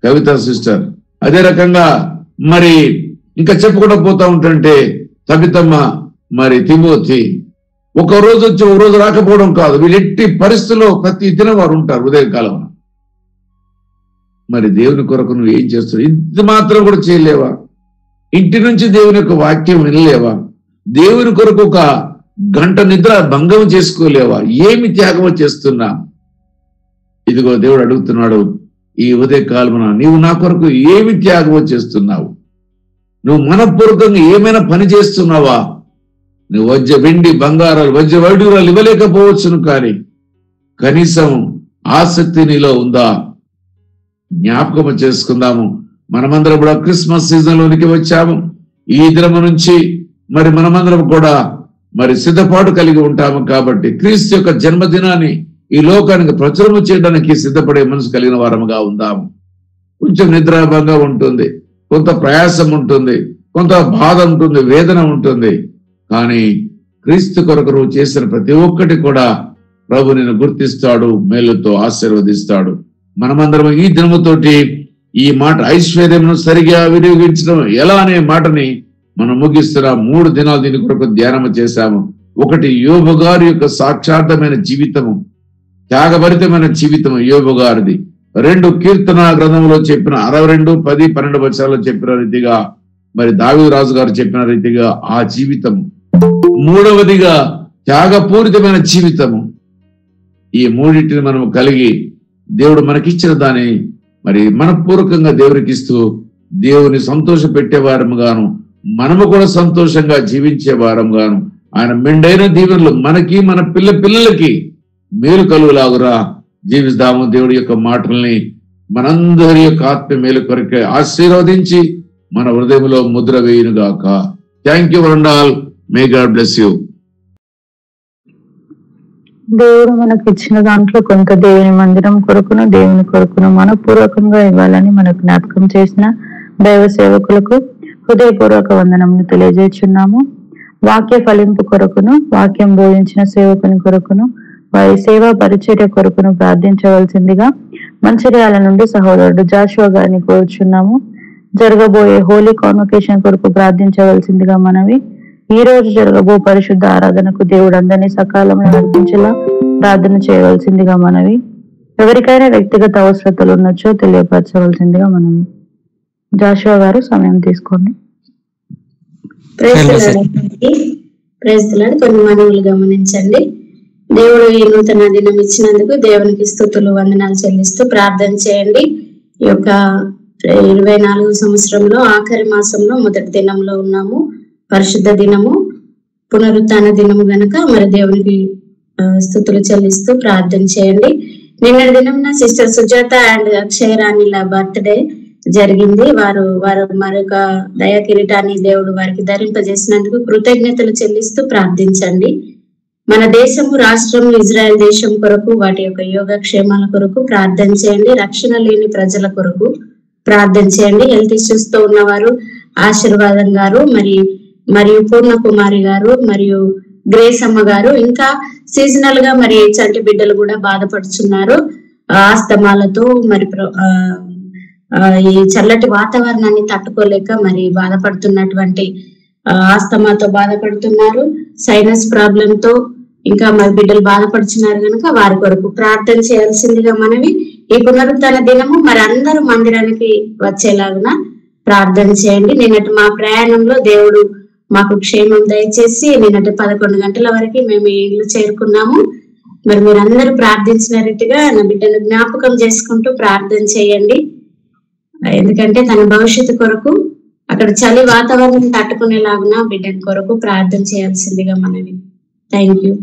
కవిత సిస్టర్, అదే రకంగా మరి ఇంకా చెప్పుకుంటూ పోతా ఉంటుంటే తబితమ్మ, మరి తిమోతి, ఒక రోజు వచ్చి ఒక రోజు రాకపోవడం కాదు, వీళ్ళు ఎట్టి పరిస్థితుల్లో ప్రతి దినం వారు ఉంటారు ఉదయకాలం. మరి దేవుని కొరకు నువ్వు ఏం చేస్తున్నావు? ఇది మాత్రం కూడా చేయలేవా? ఇంటి నుంచి దేవుని యొక్క వాక్యం వినలేవా? దేవుని కొరకు ఒక గంట నిద్ర భంగం చేసుకోలేవా? ఏమి త్యాగం చేస్తున్నా? ఇదిగో దేవుడు అడుగుతున్నాడు, ఈ ఉదయకాలమున నీవు నా కొరకు ఏమి త్యాగం చేస్తున్నావు? నువ్వు మనపూర్వకంగా ఏమైనా పని చేస్తున్నావా? నువ్వు వెండి బంగారాలు వైడూరాలు ఇవ్వలేకపోవచ్చును, కానీ కనీసం ఆసక్తి నీలో ఉందా? జ్ఞాపకం చేసుకుందాము. మనమందరం కూడా క్రిస్మస్ సీజన్ లోనికి వచ్చాము. ఈ దినము నుంచి మరి మనమందరం కూడా మరి సిద్ధపాటు కలిగి ఉంటాము. కాబట్టి క్రీస్తు యొక్క జన్మదినాన్ని ఈ లోకానికి ప్రచురము చేయడానికి సిద్ధపడే మనసు కలిగిన వారముగా ఉందాము. కొంచెం నిద్రాభంగా ఉంటుంది, కొంత ప్రయాసం ఉంటుంది, కొంత బాధ ఉంటుంది, వేదన ఉంటుంది. కానీ క్రీస్తు కొరకు నువ్వు చేసిన ప్రతి ఒక్కటి కూడా ప్రభు నిన్ను గుర్తిస్తాడు, మేలుతో ఆశీర్వదిస్తాడు. మనమందరం ఈ దినముతోటి ఈ మాట ఐశ్వర్యమును సరిగా వినియోగించడం ఎలా అనే మాటని మనం ముగిస్తున్నాం. 3 దినాలు దీని కొరకు ధ్యానం చేశాము. 1 యోబు గారి యొక్క సాక్షార్థమైన జీవితము, త్యాగభరితమైన జీవితము యోబు గారిది. 2 కీర్తన గ్రంథంలో చెప్పిన 62, 10, 12 వచనాల్లో చెప్పిన రీతిగా మరి దావీదు రాజు గారు చెప్పిన రీతిగా ఆ జీవితము. 3వదిగా త్యాగపూరితమైన జీవితము. ఈ 3టిని మనము కలిగి దేవుడు మనకిచ్చిన దాన్ని మరి మనపూర్వకంగా దేవునికి ఇస్తూ దేవుని సంతోష పెట్టేవారము గాను, మనము కూడా సంతోషంగా జీవించే వారం గాను, ఆయన మెండైన దీవెనలు మనకి మన పిల్లలకి మేలు కలుగులాగురా జీవిస్తాము. దేవుడి యొక్క మాటల్ని మనందరి యొక్క ఆత్మ మేలు కొరకే ఆశీర్వదించి మన హృదయంలో ముద్ర వేయునుగాక. Thank you one all. May God bless you. దేవుడు మనకు ఇచ్చిన దాంట్లో కొంత దేవుని మందిరం దేవుని కొరకును మనపూర్వకంగా ఇవ్వాలని మనకు జ్ఞాపకం చేసిన దైవ సేవకులకు హృదయపూర్వక వందనములు తెలియజేస్తున్నాము. వాక్య ఫలింపు కొరకును, వాక్యం బోధించిన సేవకుని కొరకును, వారి సేవా పరిచర్య కొరకును ప్రార్థించవలసిందిగా మంచిర్యాల నుండి సహోదరుడు జాషువా గారిని కోరుచున్నాము. జరగబోయే హోలీ కాన్వకేషన్ కొరకు ప్రార్థించవలసిందిగా మనవి. ఈ రోజు జరగబో పరిశుద్ధ ఆరాధనకు దేవుడు అందరినీ సకాలంలో నడిపించేలా ప్రార్థన చేయవలసిందిగా మనవి. ఎవరికైనా వ్యక్తిగత అవసరతలు ఉన్నచో తెలియపరచవలసిందిగా మనవి. జాషువా గారు సమయం తీసుకోండి. కొన్ని మనవులు గమనించండి. దేవుడు ఈ నూతన దినం ఇచ్చినందుకు దేవునికి స్తుతులు వందనాలు చెల్లిస్తూ ప్రార్థన చేయండి. ఈ యొక్క 24 సంవత్సరంలో ఆఖరి మాసంలో మొదటి దినంలో ఉన్నాము. పరిశుద్ధ దినము, పునరుత్థాన దినము గనక మరి దేవునికి స్తుతులు చెల్లిస్తూ ప్రార్థన చేయండి. నిన్నటి దినం నా సిస్టర్ సుజాత అండ్ అక్షయరాణిల బర్త్డే జరిగింది. వారు మరొక దయా కిరీటాన్ని దేవుడు వారికి ధరింపజేసినందుకు కృతజ్ఞతలు చెల్లిస్తూ ప్రార్థించండి. మన దేశము, రాష్ట్రం, ఇజ్రాయెల్ దేశం కొరకు, వాటి యొక్క యోగక్షేమాల కొరకు ప్రార్థన చేయండి. రక్షణ లేని ప్రజల కొరకు ప్రార్థన చేయండి. హెల్త్ ఇష్యూస్ తో ఉన్నవారు ఆశీర్వాదం గారు, మరియు పూర్ణ కుమారి గారు, మరియు గ్రేస్ అమ్మ గారు, ఇంకా సీజనల్ గా మరి చంటి బిడ్డలు కూడా బాధపడుతున్నారు ఆస్తమాలతో. మరి ఈ చల్లటి వాతావరణాన్ని తట్టుకోలేక మరి బాధపడుతున్నటువంటి ఆస్తమాతో బాధపడుతున్నారు. సైనస్ ప్రాబ్లం తో ఇంకా మరి బిడ్డలు బాధపడుతున్నారు కనుక వారి కొరకు ప్రార్థన చేయాల్సిందిగా మనవి. ఈ పునరుత్థాన దినము మరి అందరూ మందిరానికి వచ్చేలాగున ప్రార్థన చేయండి. నిన్నటి మా ప్రయాణంలో దేవుడు మాకు క్షేమం దయచేసి నిన్నటి 11 గంటల వరకు మేము ఇల్లు చేరుకున్నాము. మరి మీరందరూ ప్రార్థించిన రీతిగా నా బిడ్డను జ్ఞాపకం చేసుకుంటూ ప్రార్థన చేయండి. ఎందుకంటే తన భవిష్యత్తు కొరకు అక్కడ చలి వాతావరణం తట్టుకునేలాగున బిడ్డ కొరకు ప్రార్థన చేయాల్సిందిగా మనవి. Thank you.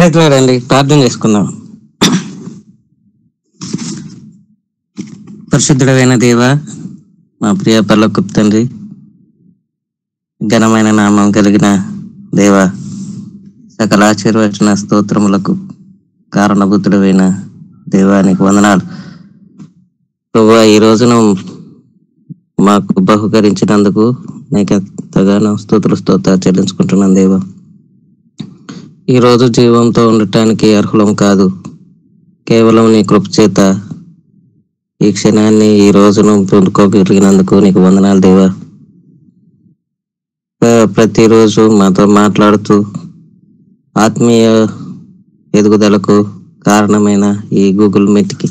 రైతులండి ప్రార్థన చేసుకుందాం. పరిశుద్ధుడైన దేవ, మా ప్రియ పరలోకపు తండ్రి, ఘనమైన నామం కలిగిన దేవ, సకల ఆశీర్వచన స్తోత్రములకు కారణభూతుడైన దేవానికి వందనాలు. ప్రభువా, ఈ రోజును మాకు బహుకరించినందుకు నీకు ఎంతగానో స్తోత్రాలు చెల్లించుకుంటున్నాను దేవా. ఈ రోజు జీవంతో ఉండటానికి అర్హులం కాదు. కేవలం నీ కృప చేత ఈ క్షణాన్ని ఈ రోజును పొందుకోగలిగినందుకు నీకు వందనాలు దేవా. ప్రతిరోజు మాతో మాట్లాడుతూ ఆత్మీయ ఎదుగుదలకు కారణమైన ఈ గూగుల్ మీట్కి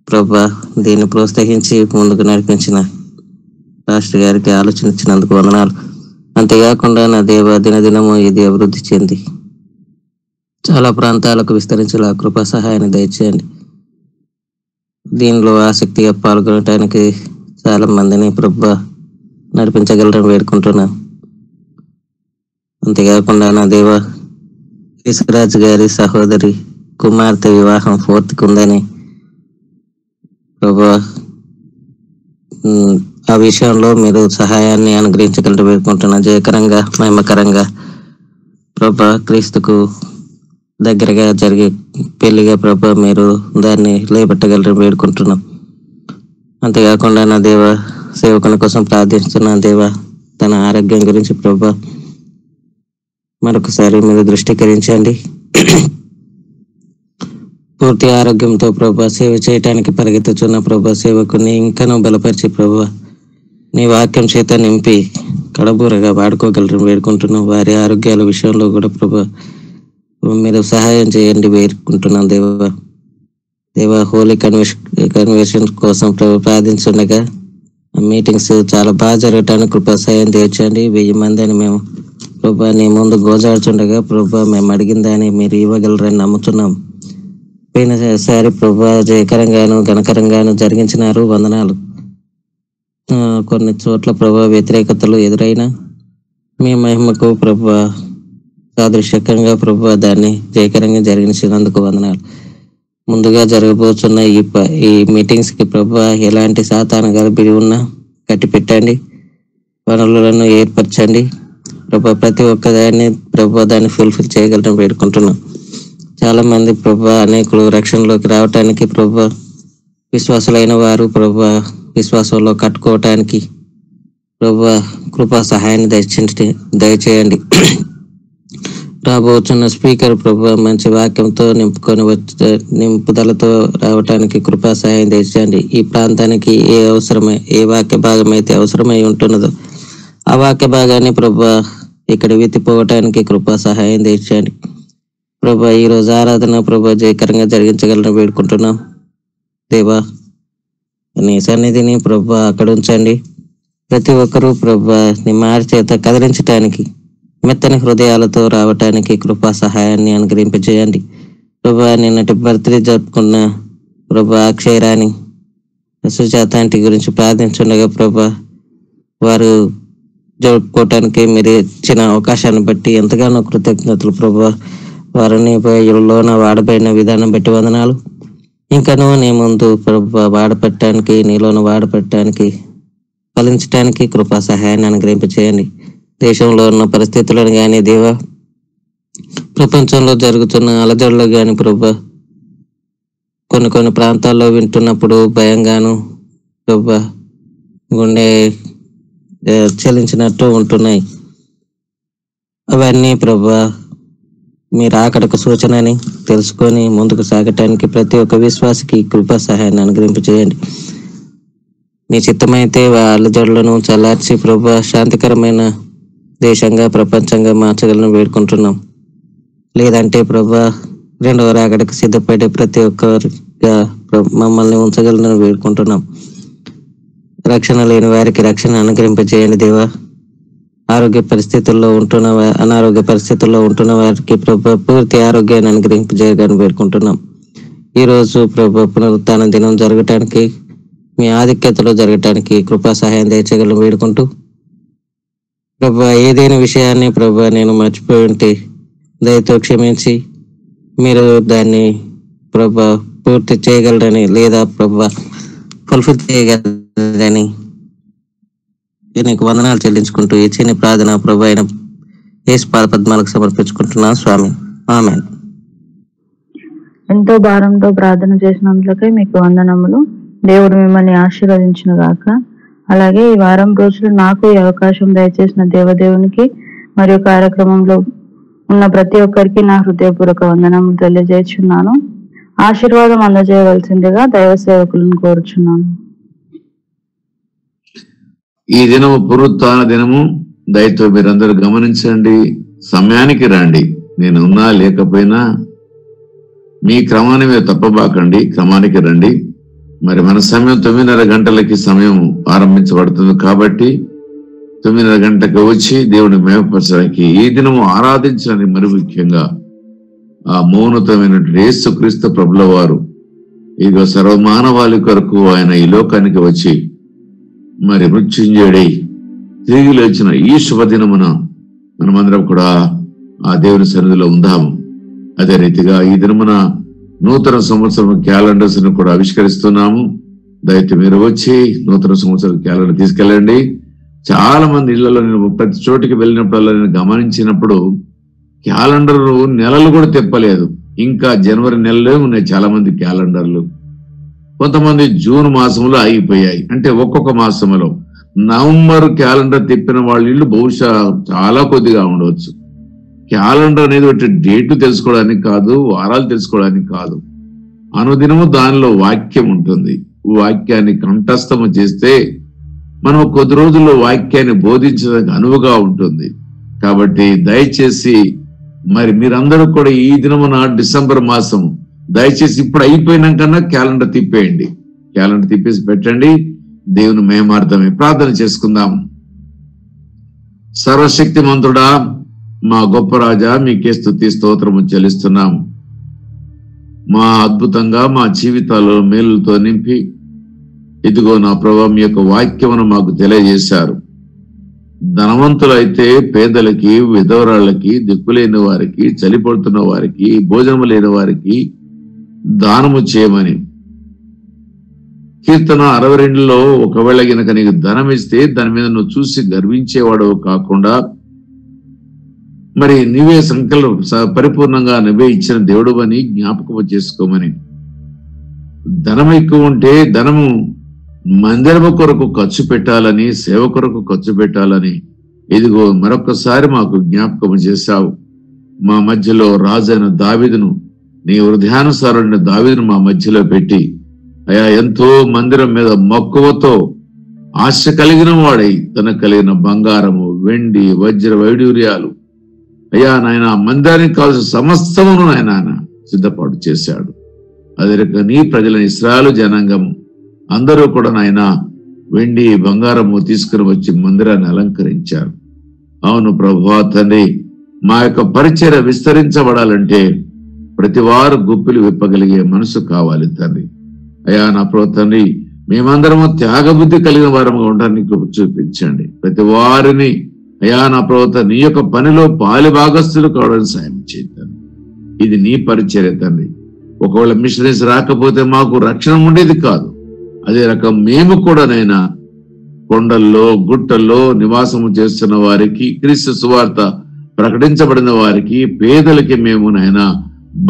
ప్రభా దీన్ని ప్రోత్సహించి ముందుకు నడిపించిన రాష్ట్ర గారికి ఆలోచన ఇచ్చినందుకు వందనాలు. అంతేకాకుండా నా దేవ దినదినము ఇది అభివృద్ధి చెంది చాలా ప్రాంతాలకు విస్తరించేలా కృపా సహాయాన్ని దయచేయండి. దీనిలో ఆసక్తిగా పాల్గొనడానికి చాలా మందిని ప్రభా నడిపించగలరని వేడుకుంటున్నాను. అంతేకాకుండా నా దేవ ఈశ్వరాజు గారి సహోదరి కుమార్తె వివాహం 4th ఉందని ప్రభా ఆ విషయంలో మీరు సహాయాన్ని అనుగ్రహించగలరు వేడుకుంటున్నాను. జయకరంగా మహిమకరంగా ప్రభా క్రీస్తుకు దగ్గరగా జరిగే పెళ్లిగా ప్రభా మీరు దాన్ని లేబెట్టగలరు వేడుకుంటున్నాం. అంతేకాకుండా నా దేవ సేవకుని కోసం ప్రార్థిస్తున్నా దేవ తన ఆరోగ్యం గురించి ప్రభా మరొకసారి మీరు దృష్టీకరించండి. పూర్తి ఆరోగ్యంతో ప్రభా సేవ చేయటానికి పరిగెత్తుచున్న ప్రభా సేవకుని ఇంకనూ బలపరిచి ప్రభా నీ వాక్యం చేత నింపి కడబూరగా వాడుకోగలరు వేడుకుంటున్నాం. వారి ఆరోగ్యాల విషయంలో కూడా ప్రభా మీరు సహాయం చేయండి వేడుకుంటున్నాం దేవా. దేవా హోలీ కన్వెన్షన్ కోసం ప్రార్థించుండగా మీటింగ్స్ చాలా బాగా జరగటానికి కృపా సహాయం తీర్చండి. 1000 మంది అని మేము ప్రభా నీ ముందు గోజాడుచుండగా ప్రభా మేము అడిగిందని మీరు ఇవ్వగలరని నమ్ముతున్నాం. పోయినసారి ప్రభా జయకరంగాను ఘనకరంగాను జరిగించినారు, వందనాలు. కొన్ని చోట్ల ప్రభా వ్యతిరేకతలు ఎదురైనా మీ మహిమకు ప్రభా సాదృశ్యకంగా ప్రభా దాన్ని జయకరంగా జరిగించినందుకు వందనాలు. ముందుగా జరగబోతున్న ఈ మీటింగ్స్ కి ప్రభా ఎలాంటి సాతాను గర్భిడి ఉన్నా కట్టి పెట్టండి, వనరులను ఏర్పరచండి ప్రభా. ప్రతి ఒక్కదాన్ని ప్రభా దాన్ని ఫుల్ఫిల్ చేయగలరని వేడుకుంటున్నాం. చాలా మంది ప్రభా అనేకులు రక్షణలోకి రావటానికి ప్రభా విశ్వాసులైన వారు ప్రభా విశ్వాసంలో కట్టుకోవటానికి ప్రభా కృపా సహాయాన్ని దయచేయండి. రాబోతున్న స్పీకర్ ప్రభా మంచి వాక్యంతో నింపుదలతో రావటానికి కృపా సహాయం దయచేయండి. ఈ ప్రాంతానికి ఏ వాక్య భాగం అయితే అవసరమై ఉంటున్నదో ఆ వాక్య భాగాన్ని ప్రభా ఇక్కడ విత్తిపోవటానికి కృపా సహాయం దయచేయండి ప్రభా. ఈ రోజు ఆరాధన ప్రభా జయకరంగా జరిగించగలరని వేడుకుంటున్నాం దేవా. నీ సన్నిధిని ప్రభా అక్కడ ఉంచండి. ప్రతి ఒక్కరూ ప్రభా నీ మాట చేత కదిలించటానికి మెత్తని హృదయాలతో రావటానికి కృపా సహాయాన్ని అనుగ్రహింపజేయండి ప్రభా. నిన్నటి బర్త్డే జరుపుకున్న ప్రభా అక్షయరాణి సుజాత గురించి ప్రార్థించుండగా ప్రభా వారు జరుపుకోవటానికి మీరు ఇచ్చిన అవకాశాన్ని బట్టి ఎంతగానో కృతజ్ఞతలు ప్రభా. వారిని లోన వాడబడిన విధానం బట్టి వందనాలు. ఇంకనూ నీ ముందు ప్రభా వాడపెట్టడానికి నీలోన వాడపెట్టడానికి ఫలించడానికి కృపా సహాయాన్ని అనుగ్రహింపచేయండి. దేశంలో ఉన్న పరిస్థితులను కానీ దేవా, ప్రపంచంలో జరుగుతున్న అలజడులు కానీ ప్రభా కొన్ని ప్రాంతాల్లో వింటున్నప్పుడు భయంగాను ప్రభా గుండె చలించినట్టు ఉంటున్నాయి. అవన్నీ ప్రభా మీరు అక్కడకు సూచనని తెలుసుకొని ముందుకు సాగటానికి ప్రతి ఒక్క విశ్వాసకి కృపా సహాయాన్ని అనుగ్రహింపచేయండి. మీ చిత్తమైతే అలజడులను చల్లార్చి ప్రభా శాంతికరమైన దేశంగా ప్రపంచంగా మార్చగలను వేడుకుంటున్నాం. లేదంటే ప్రభా 2వ రాకడకు సిద్ధపడే ప్రతి ఒక్కరిగా మమ్మల్ని ఉంచగలను వేడుకుంటున్నాం. రక్షణ లేని వారికి రక్షణ అనుగ్రహింపజేయండి దేవా. అనారోగ్య పరిస్థితుల్లో ఉంటున్న వారికి ప్రభా పూర్తి ఆరోగ్యాన్ని అనుగ్రహింపజేయగానే వేడుకుంటున్నాం. ఈ రోజు ప్రభా పునరుత్థాన దినం జరగటానికి మీ ఆధిక్యతలో జరగటానికి కృపా సహాయం దయచేయగలను వేడుకుంటూ ప్రభా ఏదైనా విషయాన్ని ప్రభా నేను మర్చిపోయి ఉంటే దయతో క్షమించి మీరు దాన్ని ప్రభా పూర్తి చేయగలరని లేదా ప్రభా ఫుల్ఫిల్ చేయగలరని నీకు వందనాలు చెల్లించుకుంటూ ఈ చిన్న ప్రార్థన ప్రభు అయిన యేసు పాద పద్మాలకు సమర్పించుకుంటున్నాను స్వామి. ఆమేన్. ఎంతో భారంతో ప్రార్థన చేసినందుకే మీకు వందనములు. దేవుడు మిమ్మల్ని ఆశీర్వదించును గాక. అలాగే ఈ వారం రోజులు నాకు ఈ అవకాశం దయచేసిన దేవదేవునికి మరియు కార్యక్రమంలో ఉన్న ప్రతి ఒక్కరికి నా హృదయపూర్వక వందనములు తెలియజేస్తున్నాను. ఆశీర్వాదం అందజేయవలసిందిగా దైవ సేవకులను కోరుచున్నాను. ఈ దినము పునరుత్థాన దినము. దయతో మీరందరూ గమనించండి, సమయానికి రండి. నేను ఉన్నా లేకపోయినా మీ క్రమాన్ని మీరు తప్పబాకండి, క్రమానికి రండి. మరి మన సమయం 9:30 గంటలకి సమయం ఆరంభించబడుతుంది కాబట్టి 9:30 గంటలకు వచ్చి దేవుని మేమపరచడానికి, ఈ దినము ఆరాధించడానికి, మరి ముఖ్యంగా ఆ మౌనతమైనటువంటి యేసుక్రీస్తు ప్రభుల వారు ఇదిగో సర్వమానవాళి కొరకు ఆయన ఈ లోకానికి వచ్చి మరి మృత్యుంజయుడై తిరిగి లేచిన ఈ శుభదినమున మనమందరం కూడా ఆ దేవుని సన్నిధిలో ఉందాము. అదే రీతిగా ఈ దినమున నూతన సంవత్సరం క్యాలెండర్స్ ను కూడా ఆవిష్కరిస్తున్నాము. దయచేసి మీరు వచ్చి నూతన సంవత్సరం క్యాలెండర్ తీసుకెళ్ళండి. చాలా మంది ఇళ్లలో నేను ప్రతి చోటికి వెళ్ళినప్పుడల్లా నేను గమనించినప్పుడు క్యాలెండర్ నెలలు కూడా తెప్పలేదు. ఇంకా జనవరి నెలలో ఉన్నాయి చాలా మంది క్యాలెండర్లు. కొంతమంది జూన్ మాసంలో ఆగిపోయాయి. అంటే ఒక్కొక్క మాసంలో నవంబర్ క్యాలెండర్ తిప్పిన వాళ్ళ ఇల్లు బహుశా చాలా కొద్దిగా ఉండవచ్చు. క్యాలెండర్ అనేది ఒకటి డేట్ తెలుసుకోవడానికి కాదు, వారాలు తెలుసుకోవడానికి కాదు. అనుదినము దానిలో వాక్యం ఉంటుంది. వాక్యాన్ని కంఠస్థము చేస్తే మనం కొద్ది రోజుల్లో వాక్యాన్ని బోధించడానికి అనువుగా ఉంటుంది. కాబట్టి దయచేసి మరి మీరందరూ కూడా ఈ దినమున డిసెంబర్ మాసం దయచేసి ఇప్పుడు అయిపోయినాకన్నా క్యాలెండర్ తిప్పేయండి. క్యాలెండర్ తిప్పేసి పెట్టండి. దేవుని మహిమార్థమే ప్రార్థన చేసుకుందాం. సర్వశక్తిమంతుడా, మా గొప్ప రాజా, మీకే స్తుతి స్తోత్రము చెల్లిస్తున్నాం. మా అద్భుతంగా మా జీవితాల్లో మేలుతో నింపి ఇదిగో నా ప్రభావ మీ యొక్క వాక్యమును మాకు తెలియజేశారు. ధనవంతులైతే పేదలకి, విధవరాళ్ళకి, దిక్కులేని వారికి, చలిపడుతున్న వారికి, భోజనము లేని వారికి దానము చేయమని. కీర్తన 62లో ఒకవేళ గనక నీకు ధనం ఇస్తే దాని మీద నువ్వు చూసి గర్వించేవాడు కాకుండా మరి నీవే పరిపూర్ణంగా నువ్వే ఇచ్చిన దేవుడు అని జ్ఞాపకం చేసుకోమని. ధనం ఎక్కువ ఉంటే ధనము మందిరము కొరకు ఖర్చు పెట్టాలని, సేవ కొరకు ఖర్చు పెట్టాలని ఇదిగో మరొకసారి మాకు జ్ఞాపకం చేశావు. మా మధ్యలో రాజైన దావీదును, నీ హృదయానుసారుడైన దావీదును మా మధ్యలో పెట్టి అయా ఎంతో మందిరం మీద మక్కువతో ఆశ కలిగిన వాడై తనకు కలిగిన బంగారము, వెండి, వజ్ర వైడూర్యాలు అయ్యా నాయన మందిరానికి కావాల్సిన సమస్తమును ఆయన సిద్ధపాటు చేశాడు. అదే రకంగా నీ ప్రజల ఇశ్రాయేలు జనాంగము అందరూ కూడా నాయన వెండి బంగారము తీసుకుని వచ్చి మందిరాన్ని అలంకరించారు. అవును ప్రభువా తండ్రి, మా యొక్క పరిచర్య విస్తరించబడాలంటే ప్రతి వారు గుప్పిలు విప్పగలిగే మనసు కావాలి తండ్రి. అయ్యా నా ప్రభు తండ్రి, మేమందరము త్యాగబుద్ధి కలిగిన వారముగా ఉండడానికి చూపించండి. ప్రతి వారిని అయ్యా నా ప్రభుత్వ నీ యొక్క పనిలో పాలి భాగస్తులు కావడానికి సాయం చేయండి. ఇది నీ పరిచర్య తండ్రి. ఒకవేళ మిషనరీస్ రాకపోతే మాకు రక్షణ ఉండేది కాదు. అదే రకం మేము కూడా నైనా కొండల్లో, గుట్టల్లో నివాసము చేస్తున్న వారికి, క్రీస్తు సువార్త ప్రకటించబడిన వారికి, పేదలకి మేము నైనా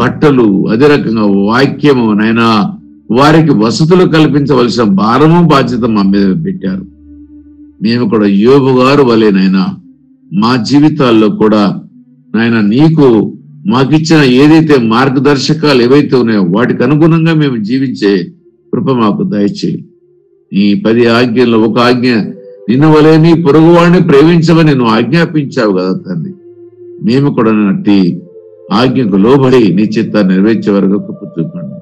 బట్టలు, అదే రకంగా వాక్యము నైనా వారికి వసతులు కల్పించవలసిన భారము బాధ్యత మా మీద పెట్టారు. మేము కూడా యోబు గారు వలెనైనా మా జీవితాల్లో కూడా నాయన నీకు మాకిచ్చిన ఏదైతే మార్గదర్శకాలు ఏవైతే ఉన్నాయో వాటికి అనుగుణంగా మేము జీవించే కృప మాకు దయచేయి. ఈ 10 ఆజ్ఞల్లో ఒక ఆజ్ఞ నిన్ను వలె నీ పొరుగువాడిని ప్రేమించమని నువ్వు ఆజ్ఞాపించావు కదా తండ్రి. మేము కూడా నట్టి ఆజ్ఞకు లోబడి నీ చిత్తాన్ని నెరవేర్చే వరకు కృప చూపండి.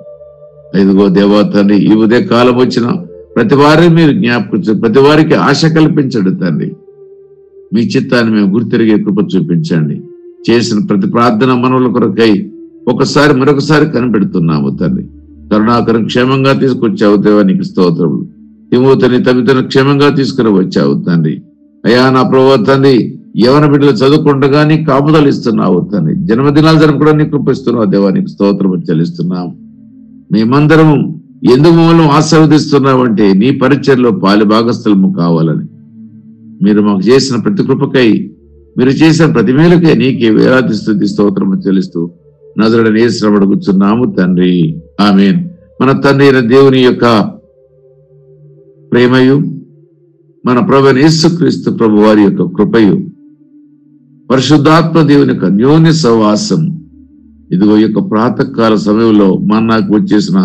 ఇదిగో దేవా తండ్రి, ఈ ఉదయ కాలం వచ్చిన ప్రతి వారిని మీరు జ్ఞాపకం, ప్రతి వారికి ఆశ కల్పించండి తండ్రి. మీ చిత్తాన్ని మేము గుర్తిరిగే కృప చూపించండి. చేసిన ప్రతి ప్రార్థన మనవుల కొరకై మరొకసారి కనిపెడుతున్నాము తండ్రి. కరుణాకరం క్షేమంగా తీసుకొచ్చావు దేవా, నీకు స్తోత్రములు. తిమోతిని తమితను క్షేమంగా తీసుకుని వచ్చావు తండ్రి. అయ్యా నా ప్రభువా తండ్రి, యవన బిడ్డలు చదువుకుంటగా నీ కాపుదలు ఇస్తున్నావు తండ్రి. జన్మదినాలు జరుపుకోవడం నీ కృప ఇస్తున్నావు దేవా, నీకు స్తోత్రము చెల్లిస్తున్నాము. మేమందరము ఎందుకు మమ్మల్ని ఆశీర్వదిస్తున్నామంటే నీ పరిచర్లో పాలి భాగస్థలము కావాలని. మీరు మాకు చేసిన ప్రతి కృపకై, మీరు చేసిన ప్రతి మేలుకై నీకే వేలాది స్తుతి స్తోత్రము చెల్లిస్తూ నజరుడైన యేసుని అడుగుచున్నాము తండ్రి, ఆమేన్. మన తండ్రి అయిన దేవుని యొక్క ప్రేమయు, మన ప్రభువైన యేసుక్రీస్తు ప్రభు వారి యొక్క కృపయు, పరిశుద్ధాత్మ దేవుని యొక్క అన్యోన్య సహవాసం ఇదిగో ఈ యొక్క ప్రాతకాల సమయంలో నాకు వచ్చేసిన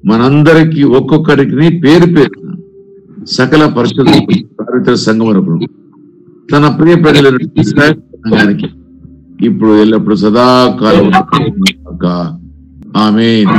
మనందరికీ ఒక్కొక్కరికి పేరు పేరున సకల పరిశుద్ధ సంఘమునకు తన ప్రియ ప్రజలైన సంఘానికి ఇప్పుడు ఎల్లప్పుడు సదాకాలం ఆమేన్.